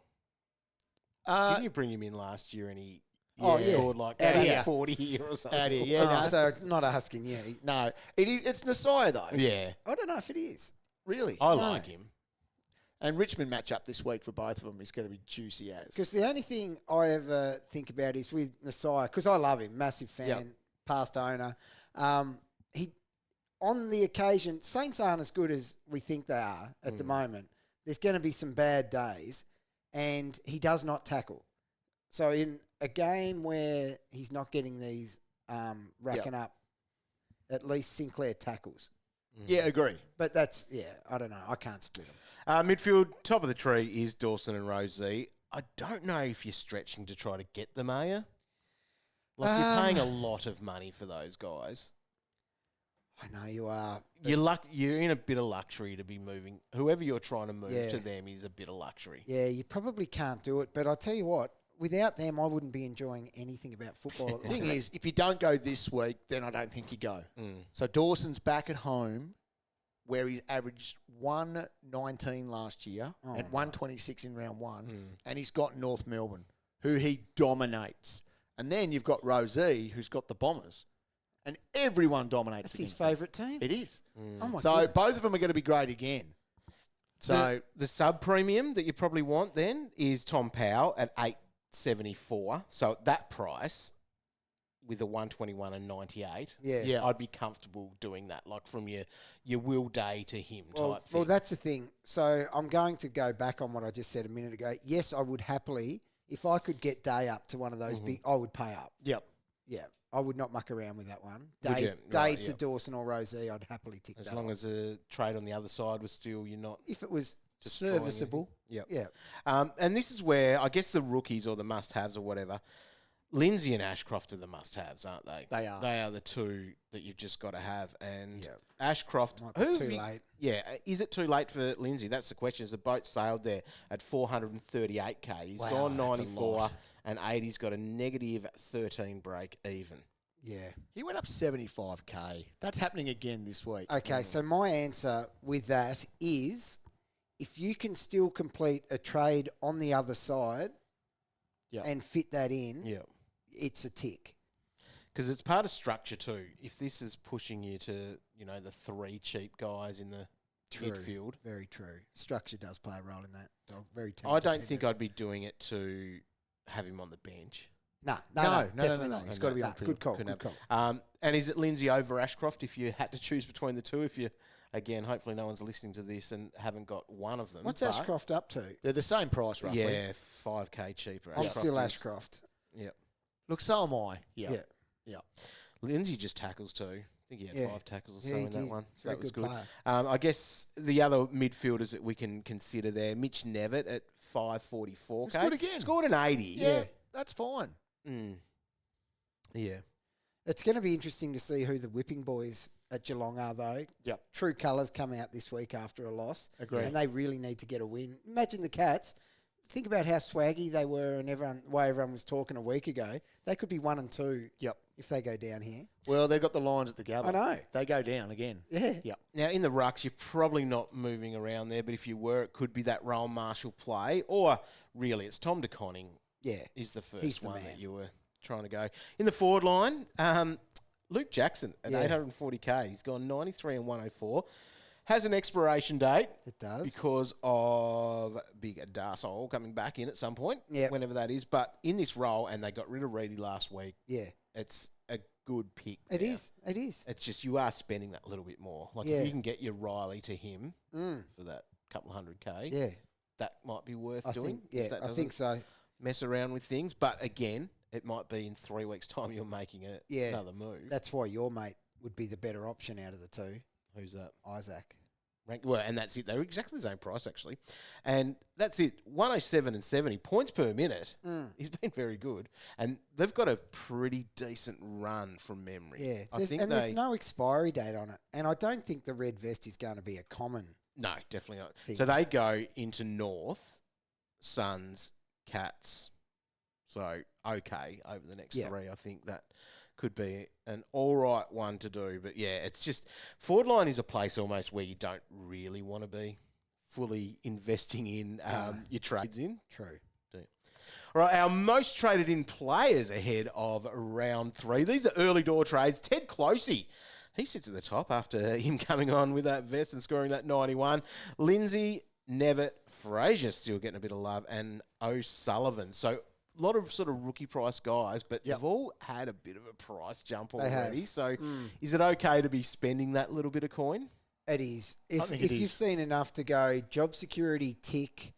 Didn't you bring him in last year and he yes. scored like Out here. 40 here or something? Out here, yeah. Oh, no. so not asking you. No, it's Nasaya though. Yeah. I don't know if it is. Really. I like him. And Richmond match up this week for both of them is going to be juicy as. Because the only thing I ever think about is with Nasai, because I love him, massive fan, Yep. past owner. He, on the occasion, Saints aren't as good as we think they are at the moment. There's going to be some bad days, and he does not tackle. So in a game where he's not getting these racking up, at least Sinclair tackles. Yeah, agree. But that's, I don't know. I can't split them. Midfield, top of the tree is Dawson and Rosie. I don't know if you're stretching to try to get them, are you? Like, you're paying a lot of money for those guys. I know you are. You're in a bit of luxury to be moving. Whoever you're trying to move Yeah. to them is a bit of luxury. Yeah, you probably can't do it. But I'll tell you what, without them, I wouldn't be enjoying anything about football at the The thing moment. is, if you don't go this week, then I don't think you go. Mm. So Dawson's back at home, where he averaged 119 last year and 126 in round one, and he's got North Melbourne, who he dominates. And then you've got Rosie, who's got the Bombers, and everyone dominates. That's his against them. favourite team. It is. Oh my So goodness. both of them are going to be great again. So The sub premium that you probably want then is Tom Powell at 8.74. So at that price, with a 121 and 98, Yeah. I'd be comfortable doing that, like from your Will Day to him type thing. Well, that's the thing. So I'm going to go back on what I just said a minute ago. Yes, I would happily, if I could get Day up to one of those big, I would pay up. yep. Yeah, I would not muck around with that one. Would Day, you? day Right, to yeah. Dawson or Rosie, I'd happily tick As that long off. as a trade on the other side was still, you're not. If it was Destroying serviceable. Yep. Yeah. And this is where I guess the rookies or the must-haves or whatever, Lindsay and Ashcroft are the must-haves, aren't they? They are. They are the two that you've just got to have. And Yep. Ashcroft, Might be too late. Yeah, is it too late for Lindsay? That's the question. As the boat sailed there at 438k, he's Wow, gone that's a 94 lot. and 80. He's got a negative 13 break even. Yeah. He went up 75k. That's happening again this week. Okay, so my answer with that is if you can still complete a trade on the other side Yeah. and fit that in, Yeah. it's a tick. Because it's part of structure too. If this is pushing you to, the three cheap guys in the midfield, Very true. Structure does play a role in that. I'm very tempted I to don't do think that. I'd be doing it to have him on the bench. No, No, definitely no. not. It's gotta be No, on field. Good call, Couldn't good have- call. And is it Lindsay over Ashcroft if you had to choose between the two? If you, again, hopefully no one's listening to this and haven't got one of them. What's but- Ashcroft up to? They're the same price, roughly. Yeah, 5k cheaper. I'm still is. Ashcroft. Yep. Look, so am I. Yeah. Yeah. Yeah. Lindsay just tackles too. I think he had Yeah. 5 tackles or Yeah, so he in that did. one. He's a So very that was good good. player. I guess the other midfielders that we can consider there, Mitch Knevitt at 544k. It's good again. Scored an 80. Yeah, that's fine. Mm. Yeah. It's going to be interesting to see who the whipping boys at Geelong are, though. Yep. True colours come out this week after a loss. Agreed. And they really need to get a win. Imagine the Cats. Think about how swaggy they were and way everyone was talking a week ago. They could be 1 and 2 Yep. if they go down here. Well, they've got the Lions at the Gabba. I know. They go down again. Yeah. Yep. Now, in the rucks, you're probably not moving around there, but if you were, it could be that Rowan Marshall play, or really, it's Tom De Koning Yeah. is the He's first the one man. that you were trying to go. In the forward line, Luke Jackson at Yeah. 840k. He's gone 93 and 104. Has an expiration date It does. because of Big Darsole coming back in at some point, Yep. whenever that is. But in this role, and they got rid of Reedy last week, Yeah. it's a good pick. It now. is. It is. It's just you are spending that little bit more. Like Yeah. if you can get your Riley to him Mm. for that couple of 100k, Yeah. that might be worth I doing. think. if Yeah. that I doesn't think so. Mess around with things, but again, it might be in 3 weeks' time you're making another move. That's why your mate would be the better option out of the two, Who's that? Isaac. Well, and that's it. They're exactly the same price actually, and that's it. 107 and 70 points per minute. He's been very good, and they've got a pretty decent run from memory. Yeah. I think there's no expiry date on it, and I don't think the red vest is going to be a common. No, definitely not. Thing. So they go into North, Suns, Cats. So okay over the next Yeah. 3. I think that could be an all right one to do. But yeah, it's just forward line is a place almost where you don't really want to be fully investing in your trades in. True. All right, our most traded in players ahead of round 3. These are early door trades. Ted Clohesy, he sits at the top after him coming on with that vest and scoring that 91. Lindsay, Knevitt, Frazier still getting a bit of love, and O'Sullivan. So a lot of sort of rookie price guys, but they've all had a bit of a price jump They have. already. So is it okay to be spending that little bit of coin? It is. If think it you've is. seen enough to go job security tick,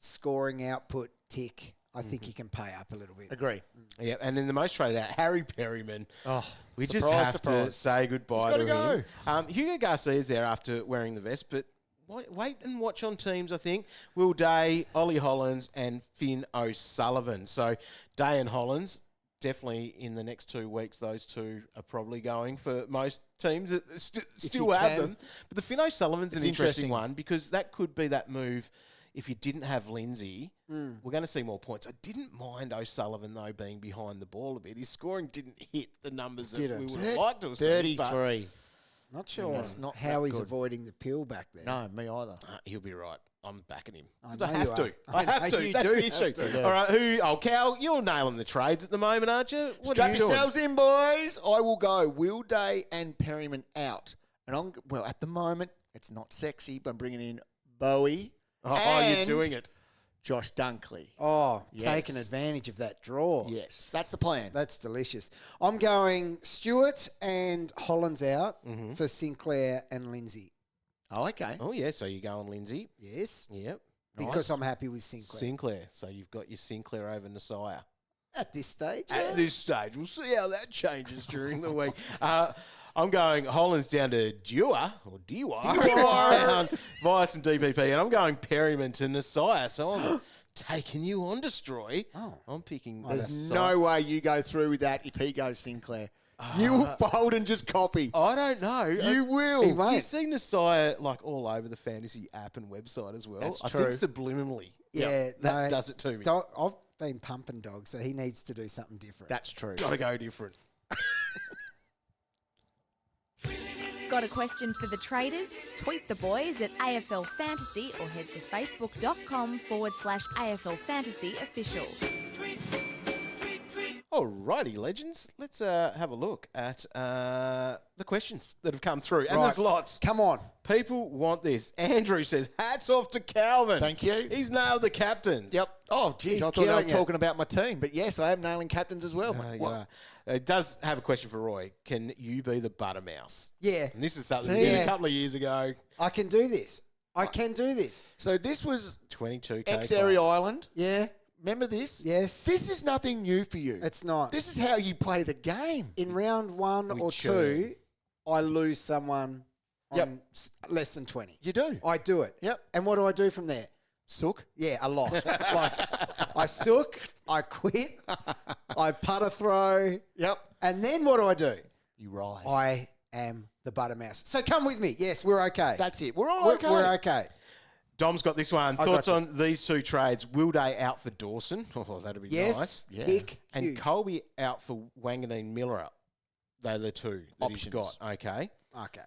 scoring output tick, I think you can pay up a little bit. Agree. Yeah, and then the most traded out, Harry Perryman. Oh, We just surprise, have to surprise. say goodbye He's to gotta him. Hugo Garcia's there after wearing the vest, but wait and watch on teams, I think. Will Day, Ollie Hollands, and Finn O'Sullivan. So Day and Hollands, definitely in the next 2 weeks, those two are probably going for most teams that still you have can. them. But the Finn O'Sullivan's It's an interesting interesting. one because that could be that move. If you didn't have Lindsay, we're going to see more points. I didn't mind O'Sullivan, though, being behind the ball a bit. His scoring didn't hit the numbers that we would have liked to have seen. but 33. Not sure That's not how that he's good. avoiding the pill back there. No, me either. He'll be right. I'm backing him. I I know have you to. are. I have I to. know you That's do the have issue. to. All right, Cal, you're nailing the trades at the moment, aren't you? What Strap are you doing? yourselves in, boys. I will go Will Day and Perryman out. And at the moment, it's not sexy, but I'm bringing in Bowey. Oh, and you're doing it. Josh Dunkley. Oh, Yes. taking advantage of that draw. Yes, that's the plan. That's delicious. I'm going Stewart and Hollands out for Sinclair and Lindsay. Oh, okay. Oh, yeah, so you're going Lindsay. Yes, Yep. because I'm happy with Sinclair. Sinclair. So you've got your Sinclair over Nasiah. At this stage, At yes. this stage, we'll see how that changes during the week. I'm going Hollands down to Dewar down via some DPP, and I'm going Perryman to Nasiah. So I'm taking you on Destroy. Oh. I'm picking. There's Nasiah. no way you go through with that if he goes Sinclair. You will fold and just copy. I don't know. You will. He Do you won't. see Nasiah like all over the fantasy app and website as well? That's I true. think subliminally. Yeah, that no, does it to me. I've been pumping Dog, so he needs to do something different. That's true. Gotta go different. Got a question for the traders? Tweet the boys at AFL Fantasy or head to facebook.com/AFL Fantasy official. Alrighty, legends. Let's have a look at the questions that have come through. And Right. there's lots. Come on. People want this. Andrew says, hats off to Calvin. Thank you. He's nailed the captains. Yep. Oh, geez, He's I thought I was killing it. talking about my team, but yes, I am nailing captains as well. You What? are. It does have a question for Roy. Can you be the Buttermouse? Yeah. And this is something See? we did Yeah. a couple of years ago. I can do this. I can do this. So this was 22K. ex-area island. Yeah. Remember this? Yes. This is nothing new for you. It's not. This is how you play the game. In round one We or churn. two, I lose someone Yep. on less than 20. You do. I do it. Yep. And what do I do from there? Sook. Yeah, a lot. Like, I sook, I quit, I putter throw, Yep. and then what do? You rise. I am the Buttermouse. So come with me. Yes, we're okay. That's it. We're all We're, okay. we're okay. Dom's got this one. I Thoughts got on these two trades? Will Day out for Dawson? Oh, that'd be Yes, nice. Yeah. tick, And huge. Colby out for Wanganeen Miller. They're the two that Options. he's got. Okay. Okay.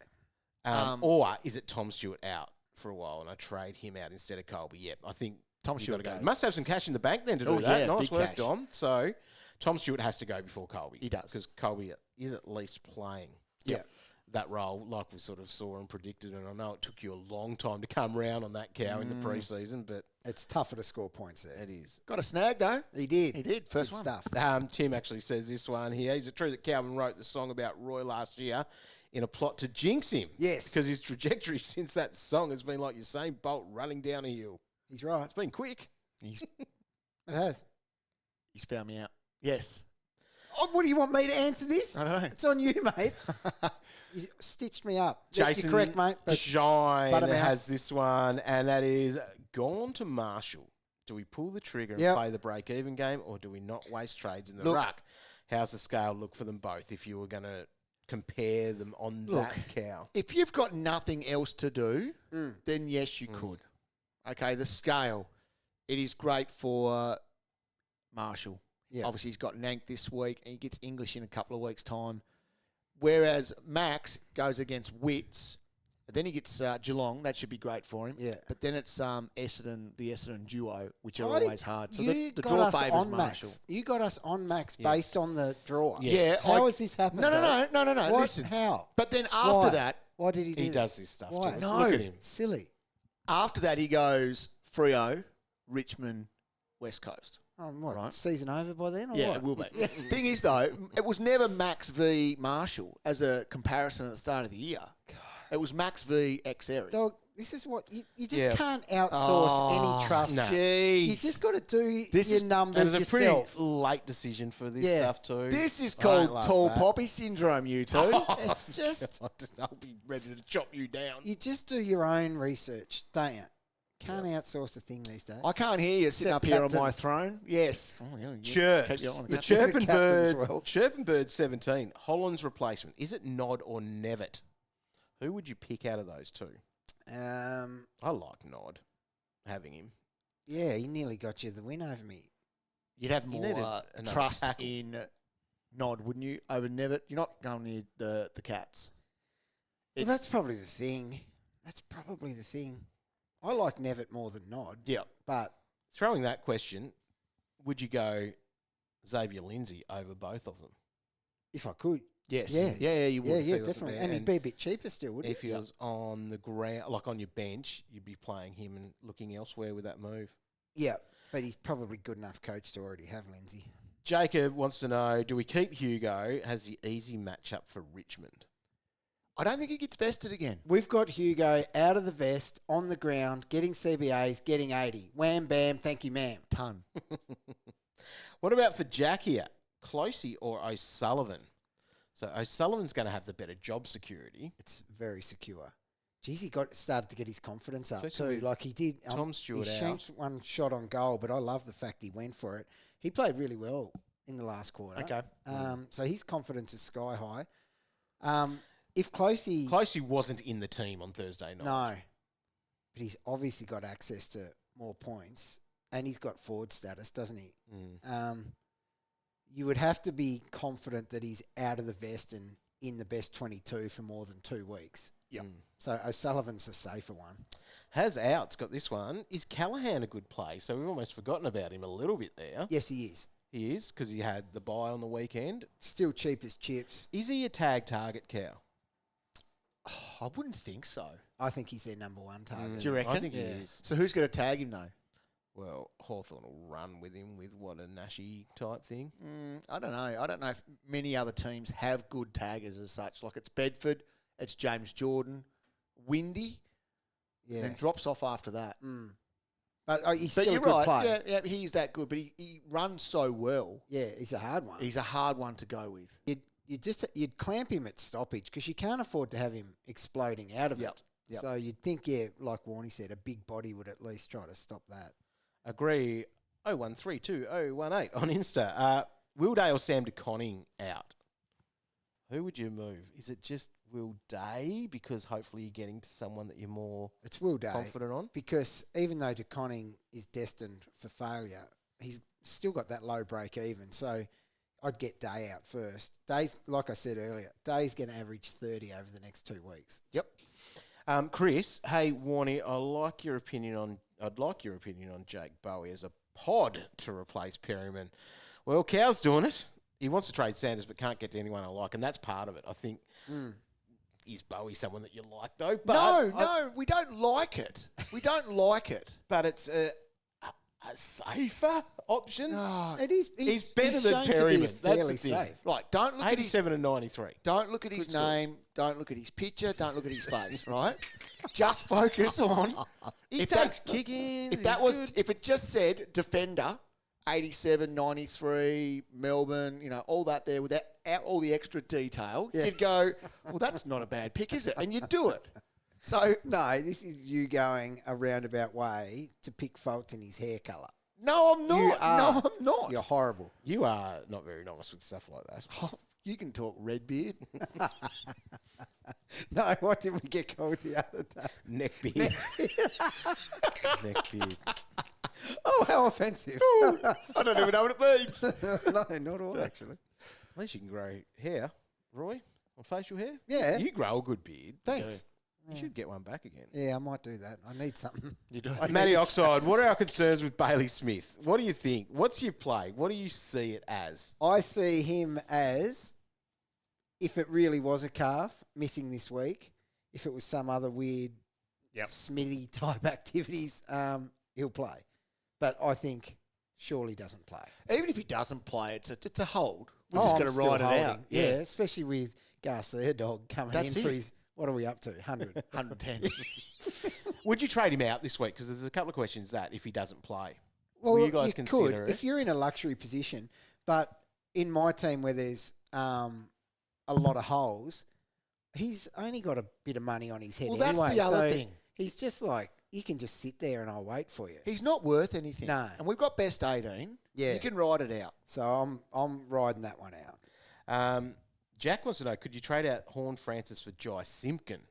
Or is it Tom Stewart out for a while and I trade him out instead of Colby? Yep. I think Tom you've Stewart gotta go. goes. Must have some cash in the bank then to do Oh, that. yeah, Nice big work, cash. Dom. So Tom Stewart has to go before Colby. He does. Because Colby is at least playing Yeah. that role like we sort of saw and predicted. And I know it took you a long time to come round on that cow in the preseason, but It's tougher to score points there. it is. Got a snag, though. He did. He did. First Good one. stuff. Tim actually says this one here. Is it true that Calvin wrote the song about Roy last year in a plot to jinx him? Yes. Because his trajectory since that song has been like Usain Bolt running down a hill. He's right. It's been quick. He's It has. found me out. Yes. Oh, what do you want me to answer this? I don't know. It's on you, mate. You stitched me up. Jason You're correct, mate. But Shine Buttermouse. has this one, and that is gone to Marshall. Do we pull the trigger and Yep. play the break-even game, or do we not waste trades in the Look. ruck? How's the scale look for them both if you were going to compare them on Look. that cow? If you've got nothing else to do, then yes, you could. Okay, the scale. It is great for Marshall. Yeah. Obviously, he's got Nank this week, and he gets English in a couple of weeks' time. Whereas Max goes against Wits, then he gets Geelong. That should be great for him. Yeah. But then it's Essendon, the Essendon duo, which are I- always hard. So you the got draw us favours on Marshall. Max. You got us on Max Yes. based on the draw. Yes. Yeah. How I- has this happened? No. though? What? Listen. How? But then after Why? that, Why did he do He this? does this stuff Why? to us. No. Look at him. Silly. after that he goes Freo, Richmond, West Coast. Oh, what? Right. Season over by then? Or Yeah, what? it will be. Thing is, though, it was never Max v Marshall as a comparison at the start of the year. It was Max v X area. Dog, this is what you just Yeah. can't outsource any trust. no. You just got to do This your is- And numbers it was a yourself. pretty late decision for this Yeah. stuff too. This is I don't called like tall that. poppy syndrome, you two. It's just I'll be ready to chop you down. you just do your own research, don't you? Can't outsource a thing these days. I can't hear you sitting Except up here on my captains. throne. Yes. Oh, yeah, Chirps. keep going on The captain. Chirping captain's Bird. role. Chirping Bird 17. Hollands replacement. Is it Nod or Knevitt? Who would you pick out of those two? I like Nod. Having him. Yeah, he nearly got you the win over me. You'd have You more need another trust tackle. in Nod, wouldn't you? Over Knevitt. You're not going near the Cats. Well, that's probably the thing. I like Knevitt more than Nod. Yeah. But Throwing that question, would you go Xavier Lindsay over both of them? if I could, Yes. Yeah. Yeah, you would. yeah, if he wasn't definitely. there. And he'd be a bit cheaper still, wouldn't If he was on the ground, like on your bench, you'd be playing him and looking elsewhere with that move. he? Yeah, but he's probably good enough coach to already have Lindsay. Jacob wants to know, do we keep Hugo? Has the easy matchup for Richmond? I don't think he gets vested again. We've got Hugo out of the vest, on the ground, getting CBAs, getting 80. Wham, bam, thank you, ma'am. Ton. What about for Jack here? Clohesy or O'Sullivan? So O'Sullivan's going to have the better job security. It's very secure. Geez, he started to get his confidence up Especially too. with Like he did. Tom Stewart he out. shanked one shot on goal, but I love the fact he went for it. He played really well in the last quarter. Okay. So his confidence is sky high. If Clohesy... Clohesy wasn't in the team on Thursday night. No. But he's obviously got access to more points, and he's got forward status, doesn't he? You would have to be confident that he's out of the vest and in the best 22 for more than 2 weeks. Yep. So O'Sullivan's the safer one. Has outs got this one. Is Callahan a good play? So we've almost forgotten about him a little bit there. Yes, he is. He is, because he had the bye on the weekend. Still cheap as chips. Is he a tag target, Cow? I wouldn't think so. I think he's their number one target. Do you reckon? I think he is. So who's going to tag him though? Well, Hawthorn will run with him with what a Nashy type thing. I don't know. I don't know if many other teams have good taggers as such. Like it's Bedford, it's James Jordan, Windy, Yeah. then drops off after that. But he's But still you're a good right. player. Yeah, he's that good. But he runs so well. Yeah, he's a hard one. He's a hard one to go with. You'd clamp him at stoppage because you can't afford to have him exploding out of Yep. it. Yep. So you'd think, like Warnie said, a big body would at least try to stop that. Agree. 0132018 on Insta. Will Day or Sam De Koning out? Who would you move? Is it just Will Day? Because hopefully you're getting to someone that you're more It's Will Day. confident on. Because even though De Koning is destined for failure, he's still got that low break even. So I'd get Day out first. Day's, like I said earlier, Day's going to average 30 over the next 2 weeks. Yep. Chris, hey Warnie, I'd like your opinion on Jake Bowey as a pod to replace Perryman. Well, Cow's doing it. He wants to trade Sanders, but can't get to anyone I like, and that's part of it. I think. Is Bowey someone that you like though? But No, we don't like it. We don't like it. But it's a safer option. It is. He's better than shown to be Perryman. That's the fairly thing. safe. Like, don't look at his 87 and 93. Don't look at his Good scores. name. Don't look at his picture. Don't look at his face. Right? Just focus on. He takes kick-ins. If it just said defender, 87, 93, Melbourne, all that there without all the extra detail, you'd go, well, that's not a bad pick, is it? And you'd do it. So No, this is you going a roundabout way to pick faults in his hair colour. no, I'm not. You are. No, I'm not. You're horrible. You are not very nice with stuff like that. You can talk Redbeard. No, what did we get called the other day? Neckbeard. Neckbeard. Oh, how offensive. I don't even know what it means. No, not all, actually. At least you can grow hair, Roy, on facial hair. Yeah. You grow a good beard. Thanks. You should get one back again. Yeah, I might do that. I need something. You do. Matty Oxide, what are our concerns with Bailey Smith? What do you think? What's your play? What do you see it as? I see him as, if it really was a calf missing this week, if it was some other weird Smithy type activities, he'll play. But I think surely doesn't play. Even if he doesn't play, it's a hold. We're I'm just going to still ride it holding. out. Yeah, especially with Garcia Dog coming That's in for it. his, what are we up to, 100? 110. Would you trade him out this week? Because there's a couple of questions that if he doesn't play. Well, Will you guys could consider it? if you're in a luxury position. But in my team where there's a lot of holes, he's only got a bit of money on his head Well, that's anyway. the other so thing. He's just like, you can just sit there and I'll wait for you. He's not worth anything. No. And we've got best 18. Yeah. You can ride it out. So I'm riding that one out. Jack wants to know, could you trade out Horne-Francis for Jai Simpkin?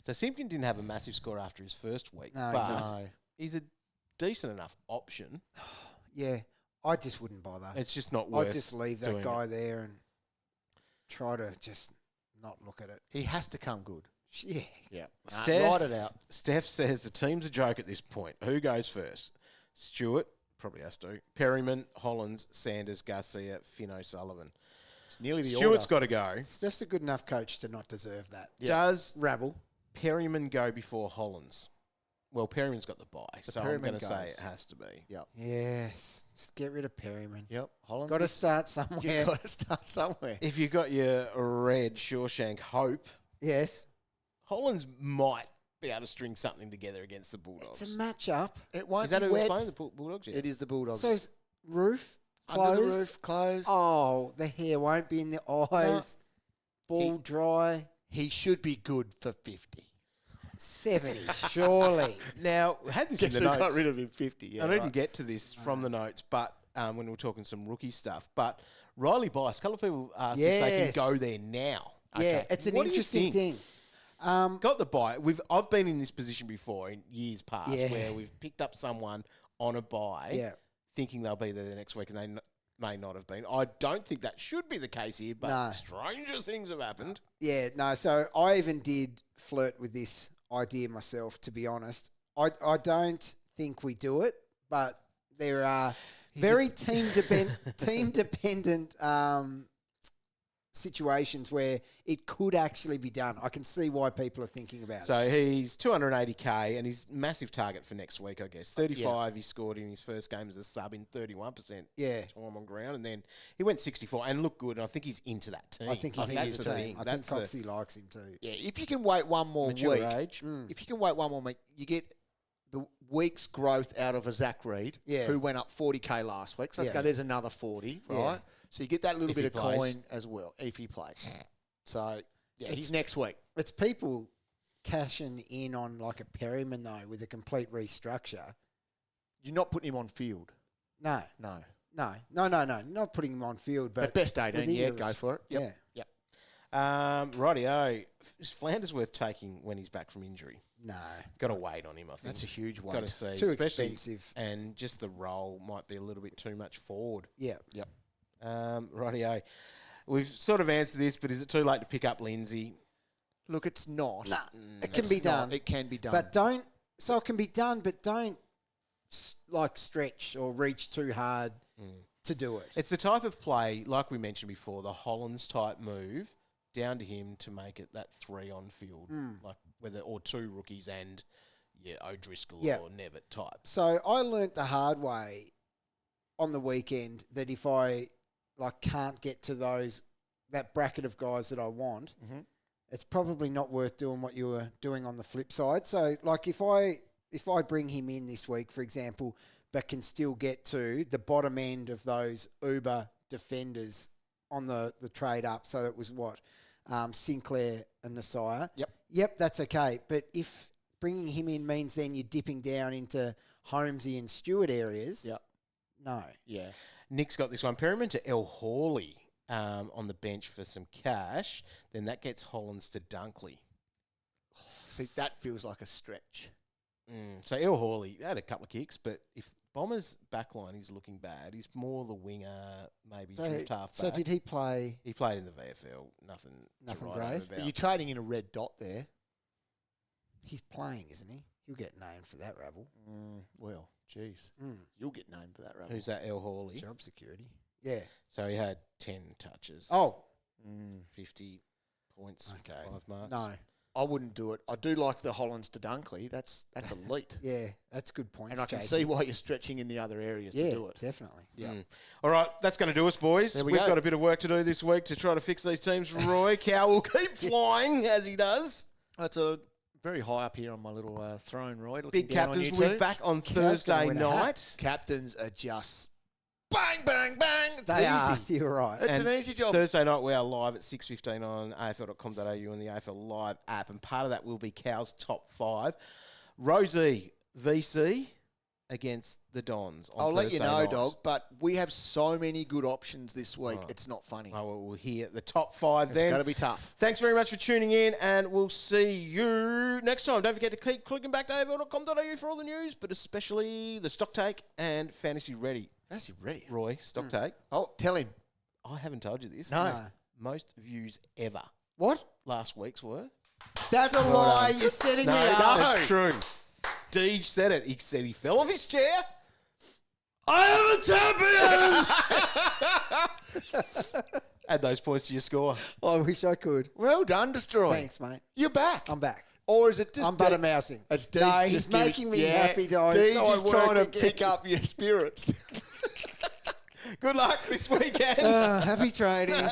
So Simpkin didn't have a massive score after his first week, No, he but didn't. he's a decent enough option. Yeah, I just wouldn't bother. It's just not worth I'd just leave that doing guy it. there and try to just not look at it. He has to come good. Yeah. Yeah. Steph, Ride it out. Steph says the team's a joke at this point. Who goes first? Stewart, probably has to. Perryman, Hollands, Sanders, Garcia, Finn O'Sullivan. It's nearly the Stewart's order. got to go. Steph's a good enough coach to not deserve that. Does Rabble. Perryman go before Hollands? Well, Perryman's got the bye, so I'm Perryman going to say goes. it has to be. Yep. Yes. Just get rid of Perryman. Yep. Holland's Got to gets- start somewhere. You've got to start somewhere. If you got your red Shawshank hope, Yes. Hollands might be able to string something together against the Bulldogs. It's a matchup. It won't Is that be who was wet. playing the Bulldogs? Yeah. It is the Bulldogs. So is roof Under closed. the roof, closed. Oh, the hair won't be in the eyes. Ball dry. He should be good for 50. 70, surely. Now, I had this Guess in who the notes. got rid of him 50. Yeah, I didn't right. get to this from the notes, but when we were talking some rookie stuff. But Riley Bice, a couple of people asked if they Yes. can go there now. Yeah, it's an What do you interesting think? thing. Got the bye. I've been in this position before in years past Yeah. where we've picked up someone on a bye, Yeah. thinking they'll be there the next week, and they may not have been. I don't think that should be the case here, but No. stranger things have happened. Yeah, no, so I even did flirt with this idea myself, to be honest. I don't think we do it, but there are very team-dependent situations where it could actually be done. I can see why people are thinking about it. So he's 280k, and he's massive target for next week, I guess. 35 he scored in his first game as a sub in 31% Yeah. time on ground, and then he went 64 and looked good, and I think he's into that team. I think he's in that's the the team. thing. I think That's the Coxie likes him too. Yeah, if you can wait one more mature week, age. if you can wait one more week, you get the week's growth out of a Zach Reed, Yeah. who went up 40k last week. So let's Yeah. go, there's another 40, right? Yeah. So you get that little If bit he of plays. coin as well, if he plays. So, yeah, he's next week. It's people cashing in on like a Perryman, though, with a complete restructure. You're not putting him on field. No, No. not putting him on field. But But best 18, within yeah, your go for it. Yep. Yeah. Yep. Rightio. Is Flanders worth taking when he's back from injury? No. Got to wait on him, I think. That's a huge one. Got to see. Too especially- expensive. And just the role might be a little bit too much forward. Yeah. Yep. Rightio. We've sort of answered this, but is it too late to pick up Lindsay? Look, it's not. Nah, it can be It's not. done. It can be done. But don't. So it can be done, but don't like stretch or reach too hard to do it. It's the type of play, like we mentioned before, the Hollands type move, down to him to make it that 3 on field, like whether or 2 rookies and O'Driscoll Yeah. or Knevitt type. So I learnt the hard way on the weekend that if I can't get to that bracket of guys that I want, it's probably not worth doing what you were doing on the flip side. So like if I bring him in this week, for example, but can still get to the bottom end of those Uber defenders on the trade up, so it was Sinclair and Nasiah. Yep, that's okay. But if bringing him in means then you're dipping down into Holmesy and Stewart areas, no. yeah. Nick's got this one. Perryman to El Hawley on the bench for some cash. Then that gets Hollands to Dunkley. See, that feels like a stretch. So El Hawley had a couple of kicks, but if Bomber's backline is looking bad, he's more the winger, maybe drift half So back. did he play? He played in the VFL. Nothing to write home great. about. But you're trading in a red dot there. He's playing, isn't he? He'll get named for that rabble. Well, jeez. You'll get named for that, right? Who's that? El Hawley. Job security. Yeah. So he had 10 touches. Oh, 50 points, Okay. 5 marks. no. I wouldn't do it. I do like the Hollands to Dunkley. That's elite. Yeah, that's good points. And I can Jason. see why you're stretching in the other areas Yeah, to do it. definitely. Yeah. All right, that's going to do us, boys. There we We've go. got a bit of work to do this week to try to fix these teams. Roy Cow will keep flying as he does. That's a very high up here on my little throne, Roy. Looking Big down on captains you will be two. back on Cow's gonna Thursday win a hat. night. Captains are just bang, bang, bang. It's They are. easy. You're right. It's And an easy job. Thursday night, we are live at 6:15 on afl.com.au and the AFL Live app. And part of that will be Cow's top 5. Rosie VC against the Dons. On I'll let you Thursday know, night. dog, but we have so many good options this week. It's not funny. Oh, well, we'll hear the top 5 It's then. going to be tough. Thanks very much for tuning in, and we'll see you next time. Don't forget to keep clicking back to AFL.com.au for all the news, but especially the stock take and Fantasy Ready. Fantasy Ready. Roy, stock take. Oh, tell him. I haven't told you this. No. Most views ever. What? Last week's were. That's a lie. You're setting me up. That's true. Deej said it. He said he fell off his chair. I am a champion! Add those points to your score. I wish I could. Well done, Destroy. Thanks, mate. You're back. I'm back. Or is it just... I'm buttermousing. It's No, Deej he's just giving- making me happy, guys. Deej So I is work trying to again. pick up your spirits. Good luck this weekend. Happy trading.